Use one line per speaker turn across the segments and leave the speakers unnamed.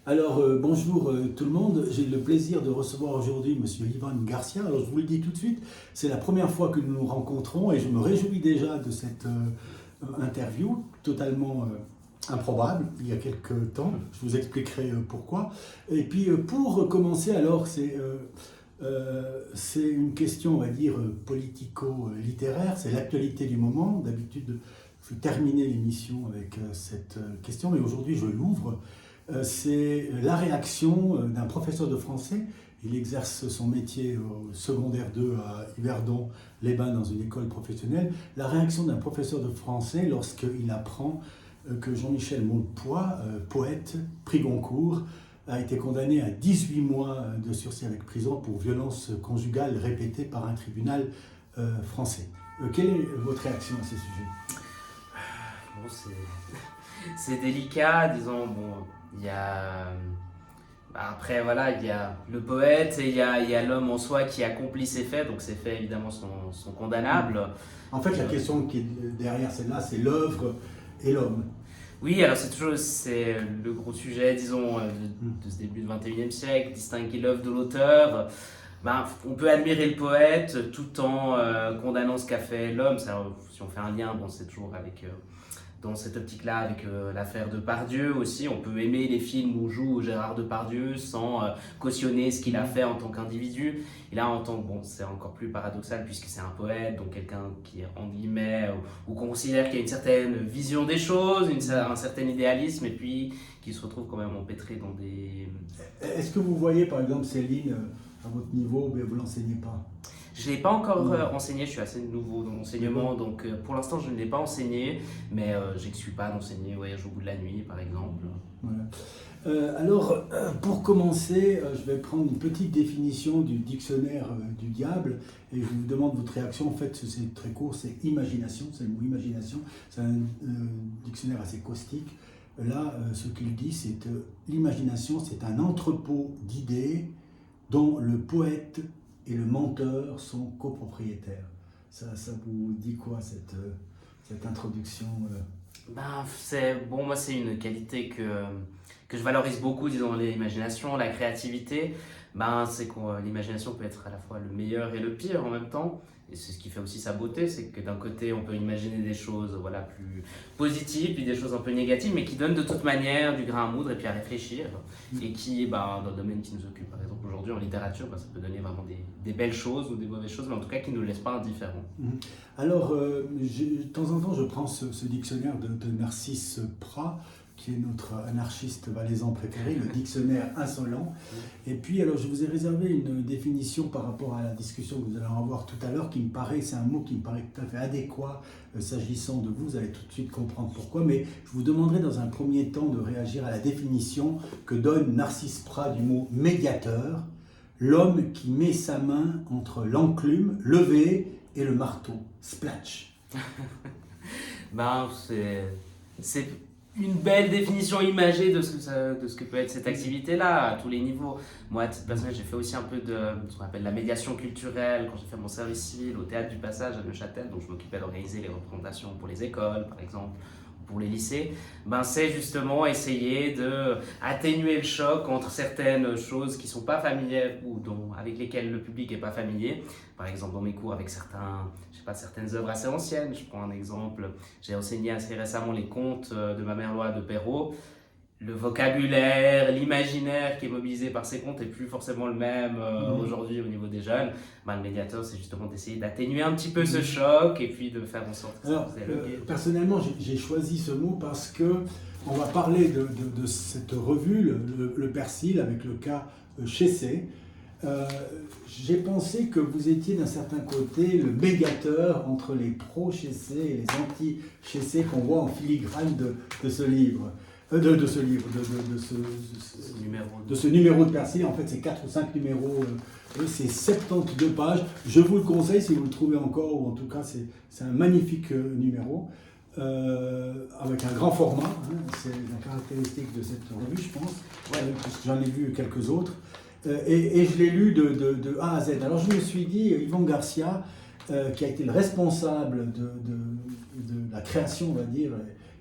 Alors, bonjour tout le monde. J'ai le plaisir de recevoir aujourd'hui Monsieur Ivan Garcia. Alors, je vous le dis tout de suite, c'est la première fois que nous nous rencontrons et je me réjouis déjà de cette interview totalement improbable il y a quelques temps. Je vous expliquerai pourquoi. Et puis, pour commencer, alors, c'est une question, on va dire, politico-littéraire. C'est l'actualité du moment. D'habitude, je terminais l'émission avec cette question, mais aujourd'hui, je l'ouvre. C'est la réaction d'un professeur de français. Il exerce son métier au secondaire 2 à Yverdon-les-Bains dans une école professionnelle. La réaction d'un professeur de français lorsqu'il apprend que Jean-Michel Maupoy, poète, prix Goncourt, a été condamné à 18 mois de sursis avec prison pour violence conjugale répétée par un tribunal français. Quelle est votre réaction à ce sujet?
Bon, c'est délicat, disons. Bon, il y a. Après, voilà, il y a le poète et il y a l'homme en soi qui accomplit ses faits, donc ces faits évidemment sont condamnables.
En fait, la question qui est derrière celle-là, c'est l'œuvre et l'homme.
Oui, alors c'est le gros sujet, disons, de ce début du XXIe siècle, distinguer l'œuvre de l'auteur. Ben, on peut admirer le poète tout en condamnant ce qu'a fait l'homme. Si on fait un lien, bon, c'est toujours avec, dans cette optique-là avec l'affaire Depardieu aussi. On peut aimer les films où joue Gérard Depardieu sans cautionner ce qu'il a fait en tant qu'individu. Et là, bon, c'est encore plus paradoxal puisque c'est un poète, donc quelqu'un qui est en guillemets, ou qu'on considère qu'il y a une certaine vision des choses, un certain idéalisme, et puis qui se retrouve quand même empêtré dans des...
Est-ce que vous voyez par exemple Céline à votre niveau, mais vous ne l'enseignez pas?
Je ne l'ai pas encore enseigné, je suis assez nouveau dans l'enseignement, donc pour l'instant je ne l'ai pas enseigné, mais j'exclus pas d'enseigner Voyage au bout de la nuit par exemple.
Voilà. Alors, pour commencer, je vais prendre une petite définition du dictionnaire du diable et je vous demande votre réaction. En fait, c'est très court, c'est imagination, c'est le mot imagination. C'est un dictionnaire assez caustique. Là, ce qu'il dit, c'est que l'imagination, c'est un entrepôt d'idées dont le poète et le menteur sont copropriétaires. Ça vous dit quoi, cette introduction
Ben, moi c'est une qualité que je valorise beaucoup, disons, l'imagination, la créativité. Ben, c'est que l'imagination peut être à la fois le meilleur et le pire en même temps. Et c'est ce qui fait aussi sa beauté, c'est que d'un côté on peut imaginer des choses voilà, plus positives, puis des choses un peu négatives, mais qui donnent de toute manière du grain à moudre et puis à réfléchir. Et qui, ben, dans le domaine qui nous occupe, par exemple aujourd'hui en littérature, ben, ça peut donner vraiment des belles choses ou des mauvaises choses, mais en tout cas qui ne nous laissent pas indifférents.
Alors, de temps en temps, je prends ce dictionnaire de Narcisse Prat, qui est notre anarchiste valaisan préféré, le dictionnaire insolent. Et puis, alors, je vous ai réservé une définition par rapport à la discussion que nous allons avoir tout à l'heure, c'est un mot qui me paraît tout à fait adéquat s'agissant de vous. Vous allez tout de suite comprendre pourquoi. Mais je vous demanderai dans un premier temps de réagir à la définition que donne Narcisse Prat du mot médiateur, l'homme qui met sa main entre l'enclume levée et le marteau. Splatch.
Ben, c'est une belle définition imagée de ce que peut être cette activité-là à tous les niveaux. Moi, à titre personnel, j'ai fait aussi un peu de ce qu'on appelle la médiation culturelle quand j'ai fait mon service civil au Théâtre du Passage à Neuchâtel, donc je m'occupais d'organiser les représentations pour les écoles, par exemple, pour les lycées. Ben, c'est justement essayer de atténuer le choc entre certaines choses qui ne sont pas familières ou avec lesquelles le public n'est pas familier. Par exemple, dans mes cours avec certaines œuvres assez anciennes. Je prends un exemple, j'ai enseigné assez récemment les contes de ma mère Loi de Perrault. Le vocabulaire, l'imaginaire qui est mobilisé par ces contes n'est plus forcément le même aujourd'hui au niveau des jeunes. Ben, le médiateur, c'est justement d'essayer d'atténuer un petit peu ce choc et puis de faire en sorte que ça puisse dialoguer.
Personnellement, j'ai choisi ce mot parce que on va parler de cette revue, le Persil, avec le cas Chessé. J'ai pensé que vous étiez d'un certain côté le médiateur entre les pro-Chessé et les anti-Chessé qu'on voit en filigrane de ce livre. De ce numéro de Persil. En fait, c'est 4 ou 5 numéros, c'est 72 pages. Je vous le conseille si vous le trouvez encore, ou en tout cas, c'est un magnifique numéro. Avec un grand format, c'est la caractéristique de cette revue, je pense, puisque j'en ai vu quelques autres. Et je l'ai lu de A à Z. Alors je me suis dit, Ivan Garcia, qui a été le responsable de la création, on va dire,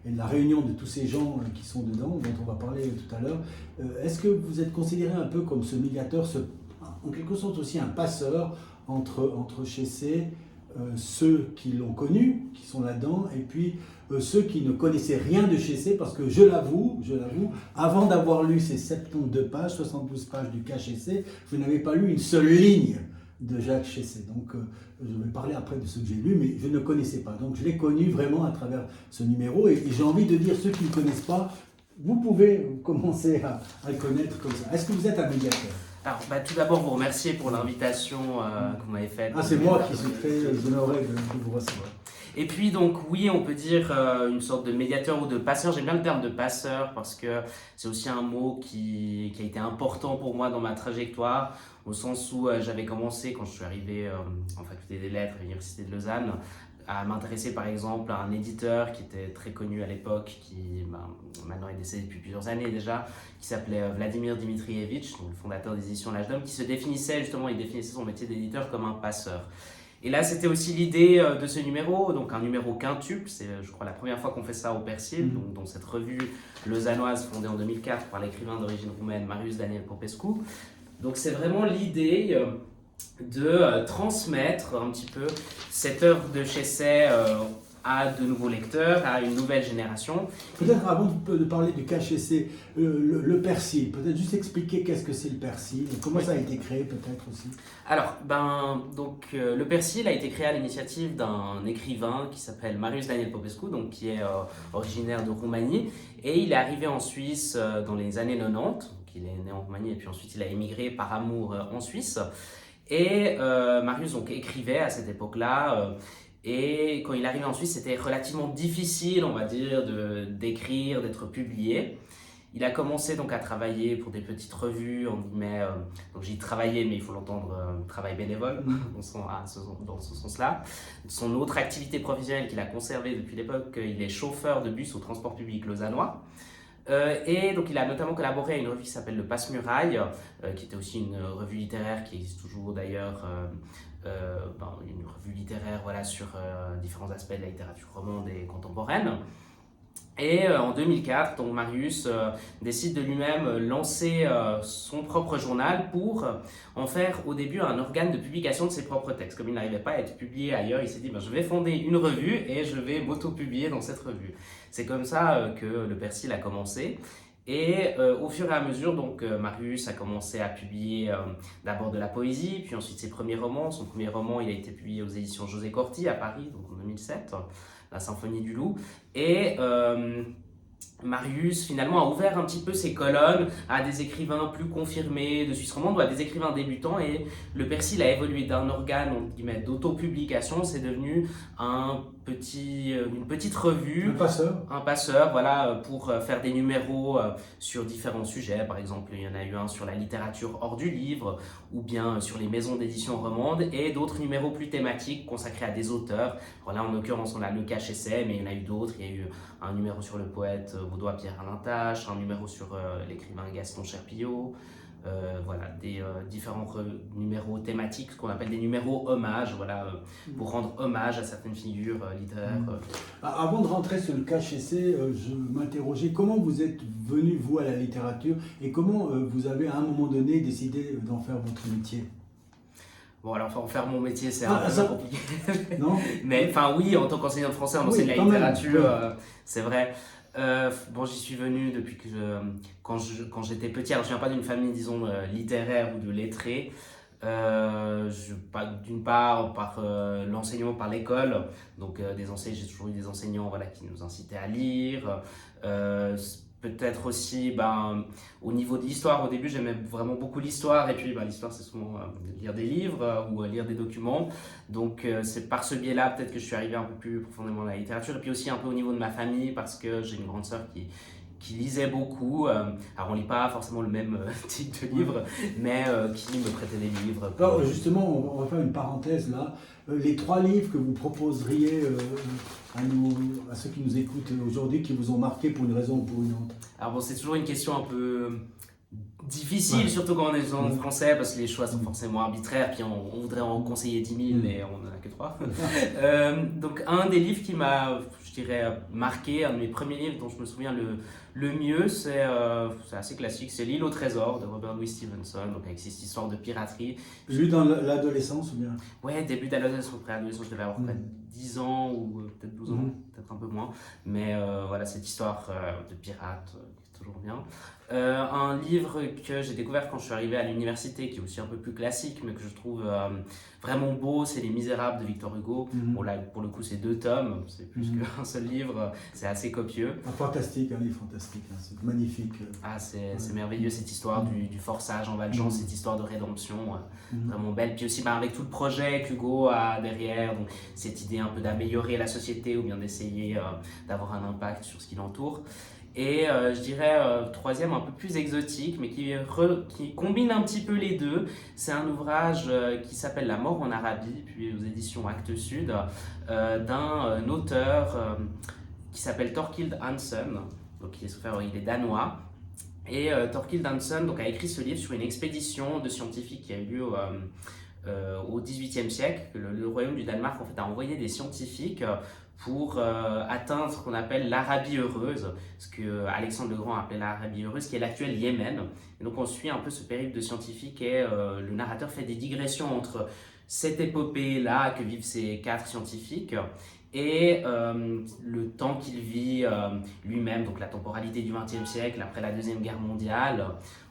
et de la réunion de tous ces gens qui sont dedans, dont on va parler tout à l'heure. Est-ce que vous êtes considéré un peu comme ce médiateur, en quelque sorte aussi un passeur entre Chessé, ceux qui l'ont connu, qui sont là-dedans, et puis ceux qui ne connaissaient rien de Chessé, parce que je l'avoue, avant d'avoir lu ces 72 pages, 72 pages du cas Chessé, je n'avais pas lu une seule ligne de Jacques Chessé. Donc je vais parler après de ce que j'ai lu, mais je ne connaissais pas. Donc je l'ai connu vraiment à travers ce numéro, et j'ai envie de dire, ceux qui ne connaissent pas, vous pouvez commencer à le connaître comme ça. Est-ce que vous êtes un médiateur ?
Alors, tout d'abord, vous remercier pour l'invitation que vous m'avez faite.
C'est moi qui suis très honoré de vous recevoir.
Et puis, donc, oui, on peut dire une sorte de médiateur ou de passeur. J'aime bien le terme de passeur parce que c'est aussi un mot qui a été important pour moi dans ma trajectoire, au sens où j'avais commencé, quand je suis arrivé en faculté des lettres à l'Université de Lausanne, à m'intéresser par exemple à un éditeur qui était très connu à l'époque, qui maintenant est décédé depuis plusieurs années déjà, qui s'appelait Vladimir Dmitrievitch, donc le fondateur des éditions L'Âge d'Homme, qui se définissait justement, il définissait son métier d'éditeur comme un passeur. Et là, c'était aussi l'idée de ce numéro, donc un numéro quintuple, c'est je crois la première fois qu'on fait ça au Persil, donc dans cette revue lausannoise fondée en 2004 par l'écrivain d'origine roumaine Marius Daniel Popescu. Donc c'est vraiment l'idée de transmettre un petit peu cette œuvre de Chessé à de nouveaux lecteurs, à une nouvelle génération.
Peut-être avant de parler du cas Chessé, le Persil, peut-être juste expliquer qu'est-ce que c'est le Persil, comment ça a été créé peut-être aussi.
Alors, le Persil a été créé à l'initiative d'un écrivain qui s'appelle Marius Daniel Popescu, donc qui est originaire de Roumanie, et il est arrivé en Suisse dans les années 90, donc il est né en Roumanie et puis ensuite il a émigré par amour en Suisse. Et Marius donc écrivait à cette époque-là, et quand il arrivait en Suisse, c'était relativement difficile, on va dire, d'écrire, d'être publié. Il a commencé donc à travailler pour des petites revues, on guillemets, donc j'y travaillais, mais il faut l'entendre, travail bénévole, dans ce sens-là. Son autre activité professionnelle qu'il a conservée depuis l'époque, il est chauffeur de bus au transport public lausannois. Et donc il a notamment collaboré à une revue qui s'appelle Le Passe-Muraille, qui était aussi une revue littéraire qui existe toujours d'ailleurs, une revue littéraire sur différents aspects de la littérature romande et contemporaine. Et en 2004, donc Marius décide de lui-même lancer son propre journal pour en faire au début un organe de publication de ses propres textes. Comme il n'arrivait pas à être publié ailleurs, il s'est dit je vais fonder une revue et je vais m'auto-publier dans cette revue. C'est comme ça que le Persil a commencé. Et au fur et à mesure, donc Marius a commencé à publier d'abord de la poésie, puis ensuite ses premiers romans. Son premier roman, il a été publié aux éditions José Corti à Paris, donc en 2007. La Symphonie du Loup, et Marius finalement a ouvert un petit peu ses colonnes à des écrivains plus confirmés de Suisse romande ou à des écrivains débutants, et le Persil a évolué d'un organe d'autopublication, c'est devenu une petite revue, un passeur pour faire des numéros sur différents sujets. Par exemple, il y en a eu un sur la littérature hors du livre ou bien sur les maisons d'édition romandes, et d'autres numéros plus thématiques consacrés à des auteurs. Alors là, en l'occurrence, on a le cas Chessé, mais il y en a eu d'autres. Il y a eu un numéro sur le poète vaudois Pierre-Alain Tache, un numéro sur l'écrivain Gaston Cherpillot. Des différents numéros thématiques, ce qu'on appelle des numéros hommages, pour rendre hommage à certaines figures littéraires.
Avant de rentrer sur le cas Chessé, je m'interrogeais comment vous êtes venu, vous, à la littérature, et comment vous avez à un moment donné décidé d'en faire votre métier.
Bon, alors en faire mon métier, c'est un peu compliqué.
Non.
Mais oui, en tant qu'enseignant de français, on enseigne la littérature, c'est vrai. J'y suis venu depuis que quand j'étais petit. Alors je viens pas d'une famille, disons, littéraire ou de lettrés. D'une part par l'enseignement, par l'école, donc j'ai toujours eu des enseignants qui nous incitaient à lire. Peut-être aussi au niveau de l'histoire. Au début, j'aimais vraiment beaucoup l'histoire, et puis l'histoire, c'est souvent lire des livres ou lire des documents. Donc c'est par ce biais-là peut-être que je suis arrivé un peu plus profondément dans la littérature, et puis aussi un peu au niveau de ma famille, parce que j'ai une grande sœur qui lisait beaucoup. Alors on lit pas forcément le même type de livre, mais qui me prêtait des livres.
Alors justement, on va faire une parenthèse là. Les 3 livres que vous proposeriez à ceux qui nous écoutent aujourd'hui, qui vous ont marqué pour une raison ou pour une autre.
Alors c'est toujours une question un peu difficile, surtout quand on est en français, parce que les choix sont forcément arbitraires, puis on voudrait en conseiller 10 000, mais on n'en a que 3. Donc un des livres qui m'a, je je dirais, marqué. Un de mes premiers livres dont je me souviens le mieux, c'est assez classique, c'est L'île au trésor de Robert Louis Stevenson, donc avec cette histoire de piraterie.
Lu dans l'adolescence ou bien?
Ouais, début d'adolescence, préadolescence, je devais avoir peut-être 10 ans ou peut-être 12 ans, peut-être un peu moins. Mais voilà, cette histoire de pirate qui est toujours bien. Un livre que j'ai découvert quand je suis arrivé à l'université, qui est aussi un peu plus classique, mais que je trouve vraiment beau, c'est Les Misérables de Victor Hugo. Bon, là, pour le coup, c'est 2 tomes, c'est plus qu'un seul livre, c'est assez copieux.
Fantastique, un livre fantastique, hein, c'est magnifique.
Ah, c'est merveilleux cette histoire du forçage en Valjean, cette histoire de rédemption, vraiment belle. Puis aussi avec tout le projet qu'Hugo a derrière, donc cette idée un peu d'améliorer la société ou bien d'essayer d'avoir un impact sur ce qui l'entoure. Et je dirais troisième, un peu plus exotique, mais qui combine un petit peu les deux. C'est un ouvrage qui s'appelle La mort en Arabie, puis aux éditions Actes Sud, d'un auteur qui s'appelle Thorkild Hansen, donc il est danois. Et Thorkild Hansen donc, a écrit ce livre sur une expédition de scientifiques qui a eu lieu au XVIIIe siècle. Le royaume du Danemark en fait, a envoyé des scientifiques pour atteindre ce qu'on appelle l'Arabie heureuse, ce que Alexandre le Grand appelait l'Arabie heureuse, qui est l'actuel Yémen. Et donc on suit un peu ce périple de scientifiques et le narrateur fait des digressions entre cette épopée-là que vivent ces 4 scientifiques et le temps qu'il vit lui-même, donc la temporalité du XXe siècle, après la Deuxième Guerre mondiale,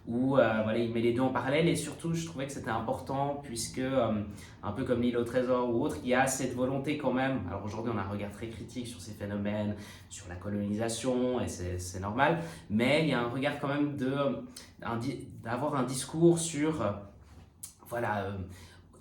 où voilà, il met les deux en parallèle. Et surtout, je trouvais que c'était important, puisque, un peu comme L'île au trésor ou autre, il y a cette volonté quand même, alors aujourd'hui on a un regard très critique sur ces phénomènes, sur la colonisation, et c'est normal, mais il y a un regard quand même d'avoir un discours sur, voilà,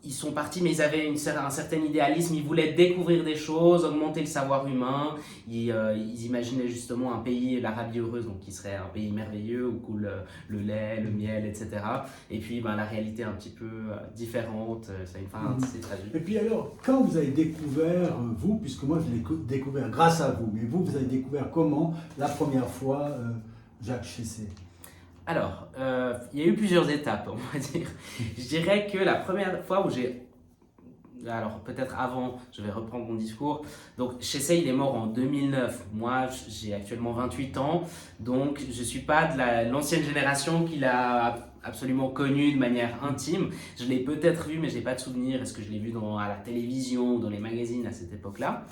ils sont partis, mais ils avaient un certain idéalisme, ils voulaient découvrir des choses, augmenter le savoir humain, ils imaginaient justement un pays, l'Arabie heureuse, donc qui serait un pays merveilleux où coule le lait, le miel, etc. Et puis la réalité est un petit peu différente, ça a une fin, c'est tragique.
Et puis alors, quand vous avez découvert, vous, puisque moi je l'ai découvert grâce à vous, mais vous avez découvert comment la première fois Jacques Chessé?
Alors, il y a eu plusieurs étapes, on va dire. Je dirais que la première fois où alors peut-être avant, je vais reprendre mon discours. Donc Chessé, il est mort en 2009. Moi, j'ai actuellement 28 ans, donc je ne suis pas de l'ancienne génération qu'il a absolument connu de manière intime. Je l'ai peut-être vu, mais je n'ai pas de souvenir. Est-ce que je l'ai vu à la télévision ou dans les magazines à cette époque-là?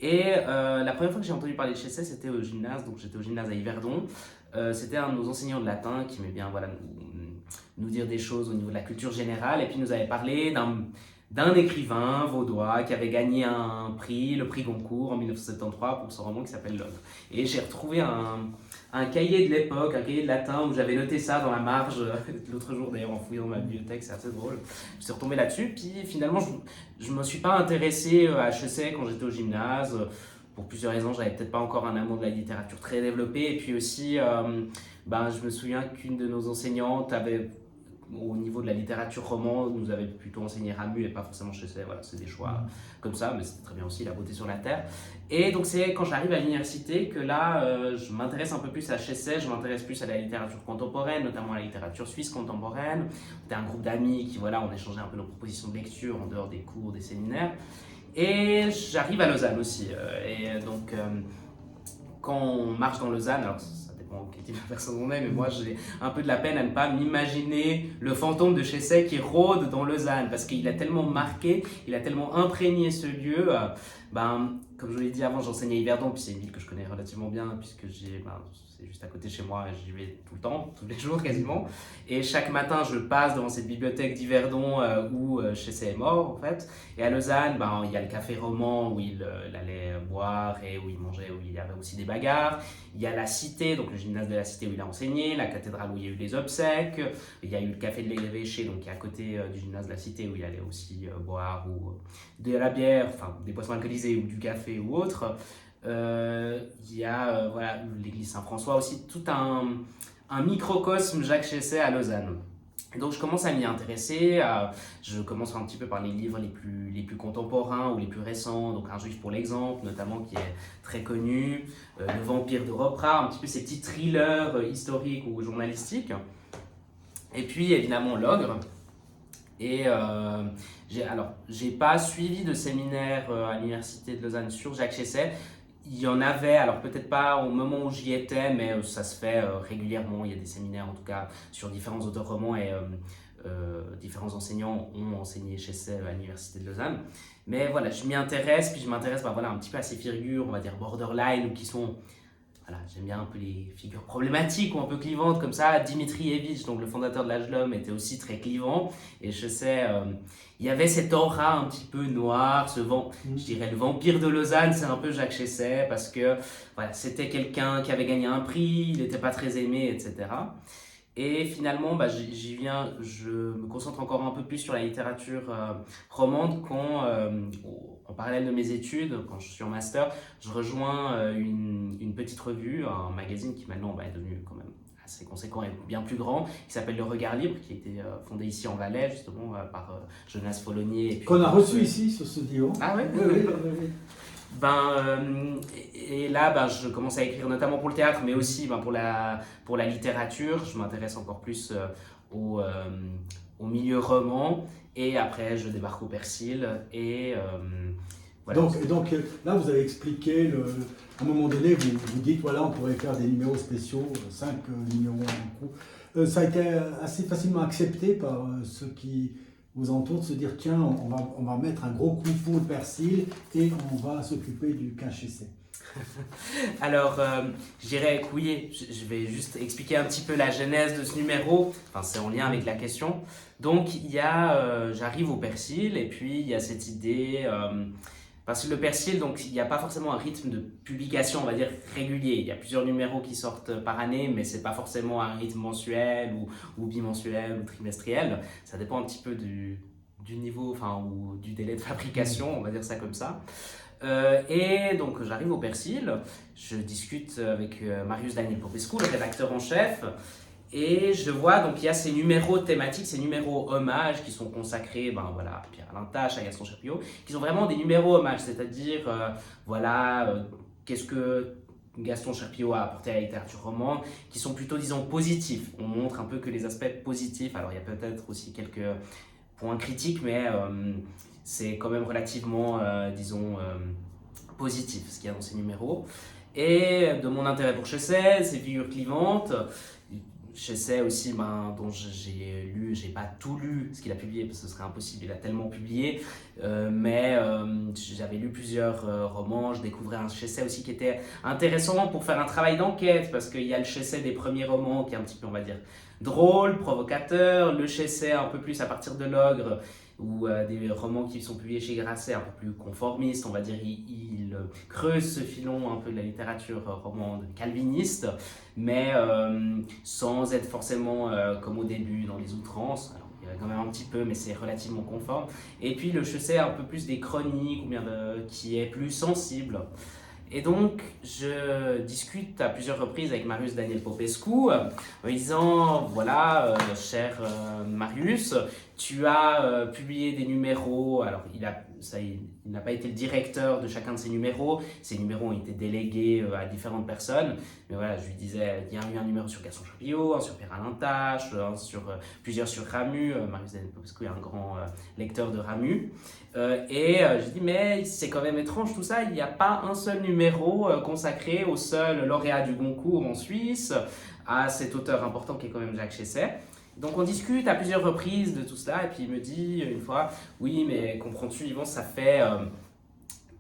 Et la première fois que j'ai entendu parler de Chessé, c'était au gymnase. Donc j'étais au gymnase à Yverdon. C'était un de nos enseignants de latin qui aimait bien voilà, nous dire des choses au niveau de la culture générale. Et puis il nous avait parlé d'un écrivain vaudois qui avait gagné un prix, le prix Goncourt en 1973 pour son roman qui s'appelle L'Homme. Et j'ai retrouvé un cahier de l'époque, un cahier de latin où j'avais noté ça dans la marge l'autre jour d'ailleurs en fouillant dans ma bibliothèque, c'est assez drôle. Je suis retombé là-dessus, puis finalement je ne me suis pas intéressé à HEC quand j'étais au gymnase. Pour plusieurs raisons, j'avais peut-être pas encore un amour de la littérature très développé. Et puis aussi, je me souviens qu'une de nos enseignantes avait, au niveau de la littérature roman, nous avait plutôt enseigné Ramu et pas forcément Chessé. Voilà, c'est des choix comme ça, mais c'était très bien aussi, la beauté sur la terre. Et donc c'est quand j'arrive à l'université que là, je m'intéresse un peu plus à Chessé, je m'intéresse plus à la littérature contemporaine, notamment à la littérature suisse contemporaine. C'était un groupe d'amis qui, voilà, on échangeait un peu nos propositions de lecture en dehors des cours, des séminaires. Et j'arrive à Lausanne aussi. Et donc, quand on marche dans Lausanne, alors ça dépend quel type de personne on est, mais moi j'ai un peu de la peine à ne pas m'imaginer le fantôme de Chessé qui rôde dans Lausanne, parce qu'il a tellement marqué, il a tellement imprégné ce lieu. Comme je vous l'ai dit avant, j'enseignais à Yverdon, puis c'est une ville que je connais relativement bien, puisque c'est juste à côté de chez moi et j'y vais tout le temps, tous les jours quasiment. Et chaque matin, je passe devant cette bibliothèque d'Yverdon où Chessé est mort en fait. Et à Lausanne, il y a le café roman où il allait boire et où il mangeait, où il y avait aussi des bagarres. Il y a la cité, donc le gymnase de la cité où il a enseigné, la cathédrale où il y a eu les obsèques. Il y a eu le café de l'évêché, donc qui est à côté du gymnase de la cité où il allait aussi boire ou de la bière, enfin des boissons alcoolisées ou du café ou autre. Il y a l'église Saint-François aussi, tout un microcosme Jacques Chessé à Lausanne. Et donc je commence à m'y intéresser, je commence un petit peu par les livres les plus contemporains ou les plus récents, donc Un juif pour l'exemple notamment qui est très connu, Le vampire de Ropra, un petit peu ces petits thrillers historiques ou journalistiques. Et puis évidemment L'Ogre. Et j'ai pas suivi de séminaire à l'université de Lausanne sur Jacques Chessé. il y en avait, alors peut-être pas au moment où j'y étais, mais ça se fait régulièrement. Il y a des séminaires en tout cas sur différents auteurs romans et différents enseignants ont enseigné chez Essai à l'Université de Lausanne. Mais voilà, je m'y intéresse, puis je m'intéresse voilà, un petit peu à ces figures, on va dire borderline, ou qui sont, voilà, j'aime bien un peu les figures problématiques ou un peu clivantes comme ça. Dimitrievitch, donc le fondateur de l'Âge de l'Homme, était aussi très clivant. Et je sais, il y avait cette aura un petit peu noire, je dirais le vampire de Lausanne, c'est un peu Jacques Chessay, parce que voilà, c'était quelqu'un qui avait gagné un prix, il n'était pas très aimé, etc. Et finalement, je me concentre encore un peu plus sur la littérature romande quand, en parallèle de mes études, quand je suis en master, je rejoins une petite revue, un magazine qui maintenant est devenu quand même assez conséquent et bien plus grand, qui s'appelle Le Regard Libre, qui a été fondé ici en Valais, justement, par Jonas Follonier.
Qu'on a reçu ici sur ce divan.
Ah ouais?
Oui.
Et là, je commence à écrire notamment pour le théâtre, mais aussi pour la littérature. Je m'intéresse encore plus au milieu roman. Et après, je débarque au Persil. Et voilà.
Donc là, vous avez expliqué, à un moment donné, vous dites, voilà, on pourrait faire des numéros spéciaux, 5 numéros en coup. Ça a été assez facilement accepté par ceux qui vous entourent, de se dire, tiens, on va mettre un gros coup pour le Persil et on va s'occuper du Quinchessé.
Alors, je dirais que oui, je vais juste expliquer un petit peu la genèse de ce numéro. Enfin, c'est en lien avec la question. Donc, j'arrive au Persil et puis il y a cette idée... parce que le Persil, donc, il n'y a pas forcément un rythme de publication, on va dire, régulier. Il y a plusieurs numéros qui sortent par année, mais ce n'est pas forcément un rythme mensuel ou bimensuel ou trimestriel. Ça dépend un petit peu du niveau, enfin, ou du délai de fabrication, on va dire ça comme ça. Et donc j'arrive au Persil, je discute avec Marius Daniel Popescu, le rédacteur en chef, et je vois donc il y a ces numéros thématiques, ces numéros hommages qui sont consacrés à Pierre-Alain Tache, à Gaston Cherpiot, qui sont vraiment des numéros hommages, c'est-à-dire qu'est-ce que Gaston Cherpiot a apporté à la littérature romande, qui sont plutôt, disons, positifs. On montre un peu que les aspects positifs, alors il y a peut-être aussi quelques points critiques, mais c'est quand même relativement, positif ce qu'il y a dans ces numéros. Et de mon intérêt pour Chessay, ces figures clivantes, Chessay aussi, dont j'ai pas tout lu ce qu'il a publié, parce que ce serait impossible, il a tellement publié, mais j'avais lu plusieurs romans, je découvrais un Chessay aussi qui était intéressant pour faire un travail d'enquête, parce qu'il y a le Chessay des premiers romans qui est un petit peu, on va dire, drôle, provocateur, le Chessay un peu plus à partir de l'Ogre, ou des romans qui sont publiés chez Grasset, un peu plus conformistes, on va dire, il creuse ce filon un peu de la littérature romande calviniste, mais sans être forcément comme au début dans les outrances. Alors, il y a quand même un petit peu, mais c'est relativement conforme. Et puis le Chessay un peu plus des chroniques, ou bien qui est plus sensible. Et donc, je discute à plusieurs reprises avec Marius Daniel Popescu en lui disant, voilà, cher Marius, tu as publié des numéros, alors il n'a pas été le directeur de chacun de ces numéros ont été délégués à différentes personnes, mais voilà, je lui disais, il y a eu un numéro sur Gaston Cherpiot, un sur Pierre-Alain Tache, plusieurs sur Ramu, Marius Daniel Popescu est un grand lecteur de Ramu, je dis, mais c'est quand même étrange tout ça, il n'y a pas un seul numéro consacré au seul lauréat du Goncourt en Suisse, à cet auteur important qui est quand même Jacques Chessay. Donc on discute à plusieurs reprises de tout cela, et puis il me dit une fois, oui, mais comprends-tu, Yvon, ça fait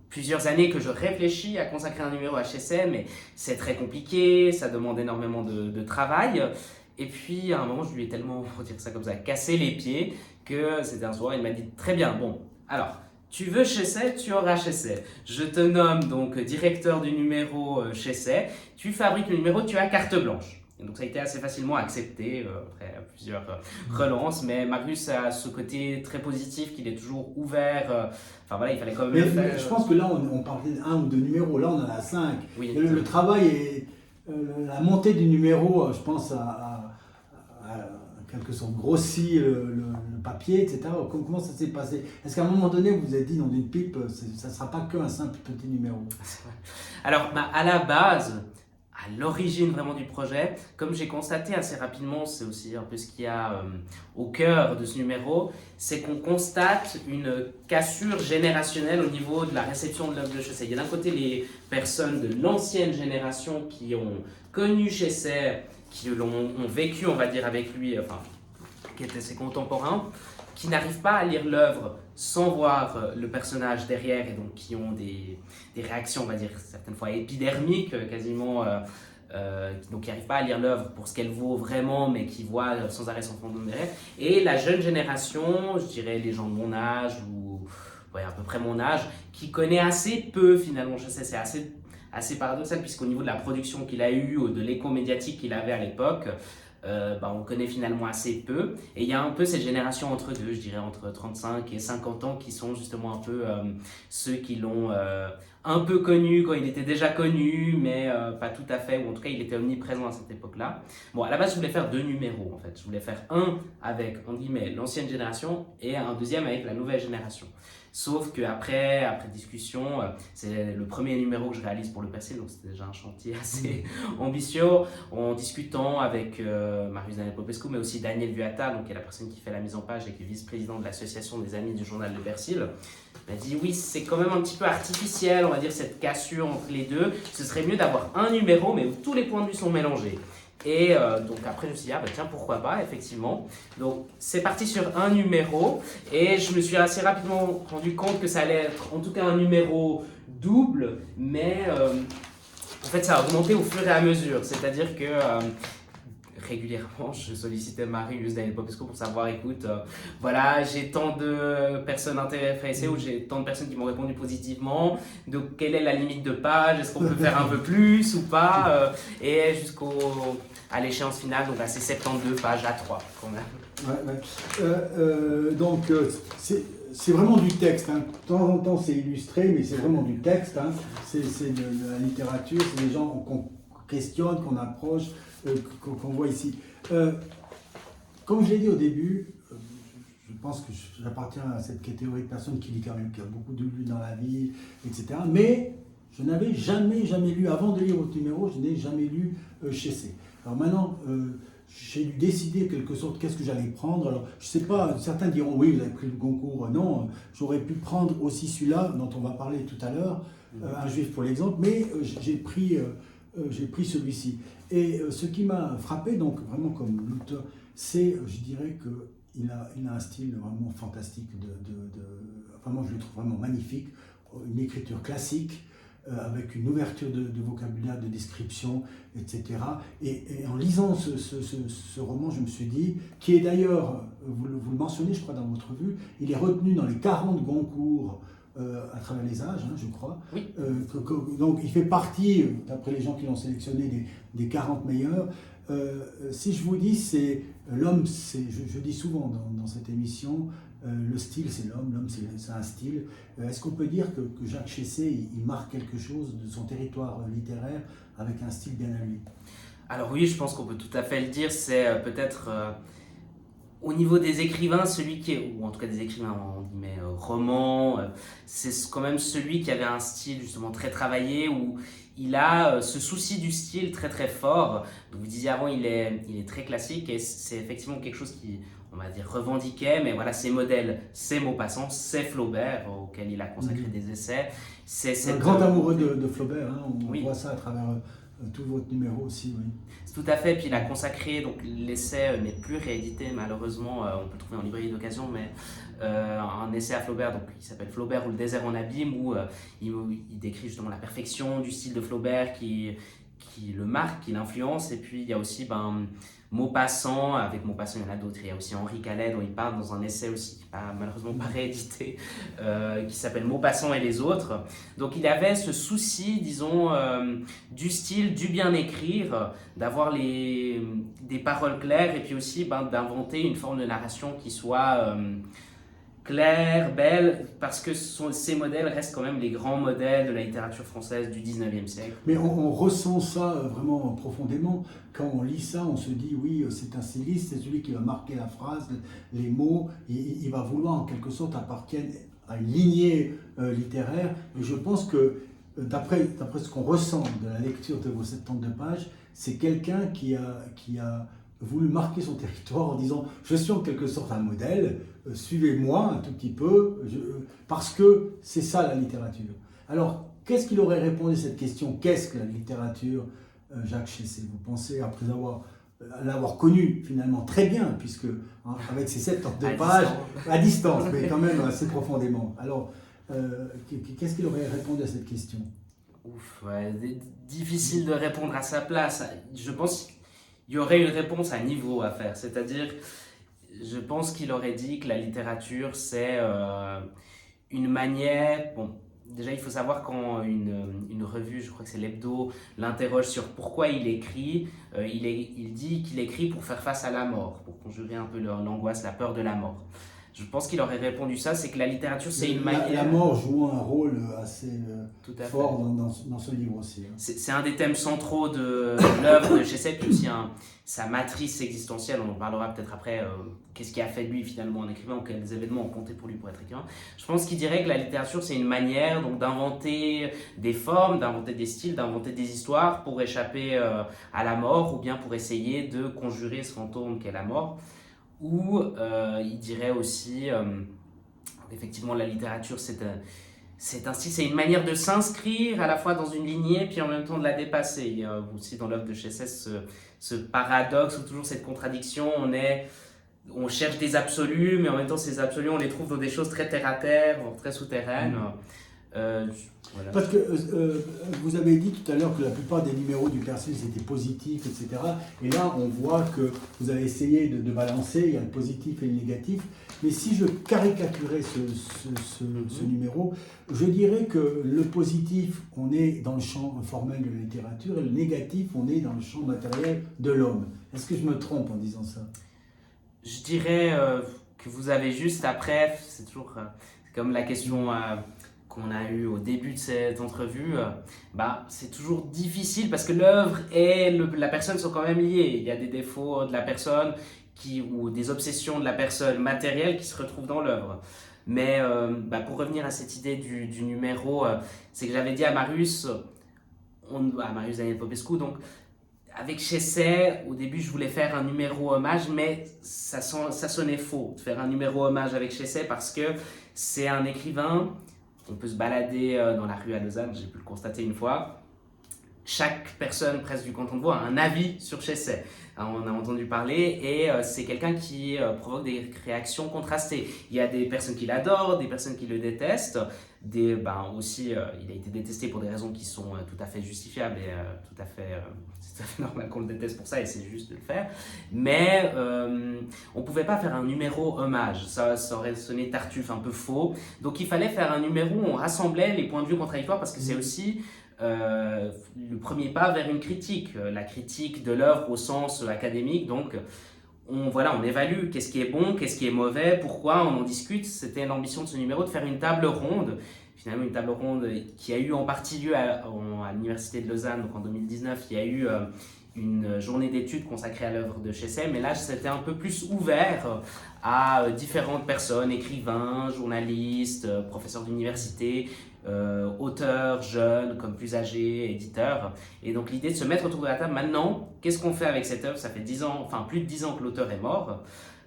plusieurs années que je réfléchis à consacrer un numéro à Chessay, mais c'est très compliqué, ça demande énormément de travail. Et puis à un moment, je lui ai tellement, pour dire ça comme ça, cassé les pieds, que c'était un soir, il m'a dit, très bien, bon, alors, tu veux Chessay, tu auras Chessay. Je te nomme donc directeur du numéro Chessay, tu fabriques le numéro, tu as carte blanche. Et donc ça a été assez facilement accepté après plusieurs relances, mais Marius a ce côté très positif qu'il est toujours ouvert. Il fallait quand même le faire.
Mais je pense que là, on parlait d'un ou deux numéros, là on en a 5.
Oui.
Le travail est la montée du numéro, je pense à quelque sorte grossi le papier, etc. Comment ça s'est passé? Est-ce qu'à un moment donné, vous vous êtes dit, dans une pipe, ça ne sera pas qu'un simple petit numéro?
Alors, à la base, à l'origine vraiment du projet. Comme j'ai constaté assez rapidement, c'est aussi un peu ce qu'il y a au cœur de ce numéro, c'est qu'on constate une cassure générationnelle au niveau de la réception de l'œuvre de Chaussée. Il y a d'un côté les personnes de l'ancienne génération qui ont connu Chaussée, qui ont vécu, on va dire, avec lui, enfin, qui étaient ses contemporains, qui n'arrivent pas à lire l'œuvre sans voir le personnage derrière et donc qui ont des réactions, on va dire, certaines fois épidermiques, quasiment, donc qui n'arrivent pas à lire l'œuvre pour ce qu'elle vaut vraiment, mais qui voient sans arrêt son fond derrière. Et la jeune génération, je dirais les gens de mon âge, ou ouais, à peu près mon âge, qui connaît assez peu finalement, je sais, c'est assez paradoxal, puisqu'au niveau de la production qu'il a eue, ou de l'écho médiatique qu'il avait à l'époque, on connaît finalement assez peu. Et il y a un peu cette génération entre deux, je dirais entre 35 et 50 ans, qui sont justement un peu ceux qui l'ont un peu connu quand il était déjà connu, mais pas tout à fait, ou en tout cas il était omniprésent à cette époque-là. Bon, à la base, je voulais faire 2 numéros en fait. Je voulais faire un avec, entre guillemets, l'ancienne génération et un deuxième avec la nouvelle génération. Sauf qu'après discussion, c'est le premier numéro que je réalise pour le Persil, donc c'était déjà un chantier assez ambitieux, en discutant avec Marius Daniel Popescu, mais aussi Daniel Vuata, donc qui est la personne qui fait la mise en page et qui est vice-président de l'association des Amis du Journal de Persil. Il m'a dit oui, c'est quand même un petit peu artificiel, on va dire, cette cassure entre les deux. Ce serait mieux d'avoir un numéro, mais où tous les points de vue sont mélangés. Et donc après je me suis dit, ah bah tiens, pourquoi pas, effectivement. Donc c'est parti sur un numéro et je me suis assez rapidement rendu compte que ça allait être en tout cas un numéro double, mais en fait ça a augmenté au fur et à mesure. C'est-à-dire que régulièrement je sollicitais Marius Daniel Popescu pour savoir, écoute, voilà, j'ai tant de personnes intéressées ou j'ai tant de personnes qui m'ont répondu positivement, donc quelle est la limite de page, est-ce qu'on peut faire un peu plus ou pas, et à l'échéance finale, donc à ces 72 pages à 3 quand même.
Ouais. Donc c'est vraiment du texte, hein. De temps en temps c'est illustré, mais c'est vraiment du texte, hein. C'est de la littérature, c'est des gens qu'on questionne, qu'on approche, qu'on voit ici. Comme je l'ai dit au début, je pense que j'appartiens à cette catégorie de personnes qui lit quand même, qui a beaucoup de lu dans la vie, etc. Mais je n'avais jamais lu, avant de lire votre numéro, je n'ai jamais lu Chaussée. Alors maintenant, j'ai dû décider en quelque sorte qu'est-ce que j'allais prendre. Alors je ne sais pas, certains diront oui, vous avez pris le Goncourt. Non, j'aurais pu prendre aussi celui-là dont on va parler tout à l'heure, Un Juif pour l'exemple, mais j'ai pris celui-ci. Et ce qui m'a frappé, donc vraiment comme l'auteur, c'est, je dirais qu'il a un style vraiment fantastique, vraiment je le trouve vraiment magnifique, une écriture classique, avec une ouverture de vocabulaire, de description, etc. Et en lisant ce roman, je me suis dit, qui est d'ailleurs, vous le mentionnez je crois dans votre revue, il est retenu dans les 40 Goncourt à travers les âges, hein, je crois.
Oui.
Donc il fait partie, d'après les gens qui l'ont sélectionné, des 40 meilleurs. Si je vous dis, c'est l'homme, je dis souvent dans cette émission, le style c'est l'homme c'est un style. Est-ce qu'on peut dire que Jacques Chessé, il marque quelque chose de son territoire littéraire avec un style bien à lui?
Alors oui, je pense qu'on peut tout à fait le dire, c'est peut-être au niveau des écrivains, celui qui est, ou en tout cas des écrivains en guillemets romans, c'est quand même celui qui avait un style justement très travaillé, où il a ce souci du style très très fort. Donc vous disiez avant, il est très classique et c'est effectivement quelque chose qui, on va dire, revendiquait, mais voilà, ses modèles, c'est Maupassant, c'est Flaubert, auquel il a consacré des essais. C'est
un grand amoureux de Flaubert, hein, on
oui.
voit ça à travers tout votre numéro aussi, oui.
Tout à fait, puis il a consacré, donc l'essai n'est plus réédité malheureusement, on peut le trouver en librairie d'occasion, mais un essai à Flaubert, donc qui s'appelle Flaubert ou le désert en abîme, où il décrit justement la perfection du style de Flaubert qui le marque, qui l'influence. Et puis il y a aussi Maupassant, avec Maupassant il y en a d'autres, il y a aussi Henri Calais dont il parle dans un essai aussi, malheureusement pas réédité, qui s'appelle Maupassant et les autres. Donc il avait ce souci, disons, du style, du bien écrire, d'avoir des paroles claires et puis aussi d'inventer une forme de narration qui soit claire, belle, parce que ces modèles restent quand même les grands modèles de la littérature française du 19e siècle.
Mais on ressent ça vraiment profondément. Quand on lit ça, on se dit oui, c'est un styliste, c'est celui qui va marquer la phrase, les mots, il va vouloir en quelque sorte appartenir à une lignée littéraire. Et je pense que d'après ce qu'on ressent de la lecture de vos 72 pages, c'est quelqu'un qui a voulu marquer son territoire en disant « Je suis en quelque sorte un modèle, suivez-moi un tout petit peu, parce que c'est ça la littérature. » Alors, qu'est-ce qu'il aurait répondu à cette question « Qu'est-ce que la littérature ?» Jacques Chessé, vous pensez, après l'avoir connu finalement très bien, puisque avec ses 72 pages, à distance, mais quand même assez profondément. Alors, qu'est-ce qu'il aurait répondu à cette question?
Ouf, ouais, difficile de répondre à sa place. Je pense qu'il y aurait une réponse à niveau à faire, c'est-à-dire, je pense qu'il aurait dit que la littérature, c'est une manière... Bon, déjà, il faut savoir quand une revue, je crois que c'est l'Hebdo, l'interroge sur pourquoi il écrit, il dit qu'il écrit pour faire face à la mort, pour conjurer un peu l'angoisse, la peur de la mort. Je pense qu'il aurait répondu ça, c'est que la littérature, c'est une manière...
La mort jouant un rôle assez fort dans ce livre aussi. Hein.
C'est un des thèmes centraux de l'œuvre de Chessel, puis aussi sa matrice existentielle. On en parlera peut-être après. Qu'est-ce qui a fait de lui finalement en écrivain, ou quels événements ont compté pour lui pour être écrivain. Je pense qu'il dirait que la littérature, c'est une manière donc d'inventer des formes, d'inventer des styles, d'inventer des histoires pour échapper à la mort, ou bien pour essayer de conjurer ce fantôme qu'est la mort. Ou il dirait aussi, effectivement, la littérature, c'est une manière de s'inscrire à la fois dans une lignée, puis en même temps de la dépasser. Il y a aussi dans l'œuvre de Chessès ce paradoxe, ou toujours cette contradiction. On cherche des absolus, mais en même temps, ces absolus, on les trouve dans des choses très terre-à-terre, voire très souterraines.
Voilà. Parce que vous avez dit tout à l'heure que la plupart des numéros du Persil étaient positifs, etc. Et là, on voit que vous avez essayé de balancer, il y a le positif et le négatif. Mais si je caricaturais ce numéro, je dirais que le positif, on est dans le champ formel de la littérature, et le négatif, on est dans le champ matériel de l'homme. Est-ce que je me trompe en disant ça?
Je dirais que vous avez juste après, c'est toujours comme la question... qu'on a eu au début de cette entrevue, c'est toujours difficile parce que l'œuvre et la personne sont quand même liées. Il y a des défauts de la personne ou des obsessions de la personne matérielle qui se retrouvent dans l'œuvre. Mais pour revenir à cette idée du numéro, c'est que j'avais dit à Marius Daniel Popescu, donc avec Chessay, au début je voulais faire un numéro hommage, mais ça sonnait faux de faire un numéro hommage avec Chessay parce que c'est un écrivain. On peut se balader dans la rue à Lausanne, j'ai pu le constater une fois. Chaque personne presque du canton de Vaud a un avis sur Chessay. On a entendu parler et c'est quelqu'un qui provoque des réactions contrastées. Il y a des personnes qui l'adorent, des personnes qui le détestent. Aussi, il a été détesté pour des raisons qui sont tout à fait justifiables et c'est tout à fait normal qu'on le déteste pour ça et c'est juste de le faire. Mais on ne pouvait pas faire un numéro hommage, ça aurait sonné tartuffe, un peu faux. Donc il fallait faire un numéro où on rassemblait les points de vue contradictoires parce que c'est aussi le premier pas vers une critique, la critique de l'œuvre au sens académique. Donc on évalue qu'est-ce qui est bon, qu'est-ce qui est mauvais, pourquoi, on en discute. C'était l'ambition de ce numéro, de faire une table ronde. Finalement, une table ronde qui a eu en partie lieu à l'Université de Lausanne, donc en 2019, il y a eu une journée d'études consacrée à l'œuvre de Chessay, mais là, c'était un peu plus ouvert à différentes personnes, écrivains, journalistes, professeurs d'université, auteurs, jeunes, comme plus âgés, éditeurs. Et donc l'idée de se mettre autour de la table, maintenant, qu'est-ce qu'on fait avec cette œuvre? Ça fait plus de 10 ans que l'auteur est mort.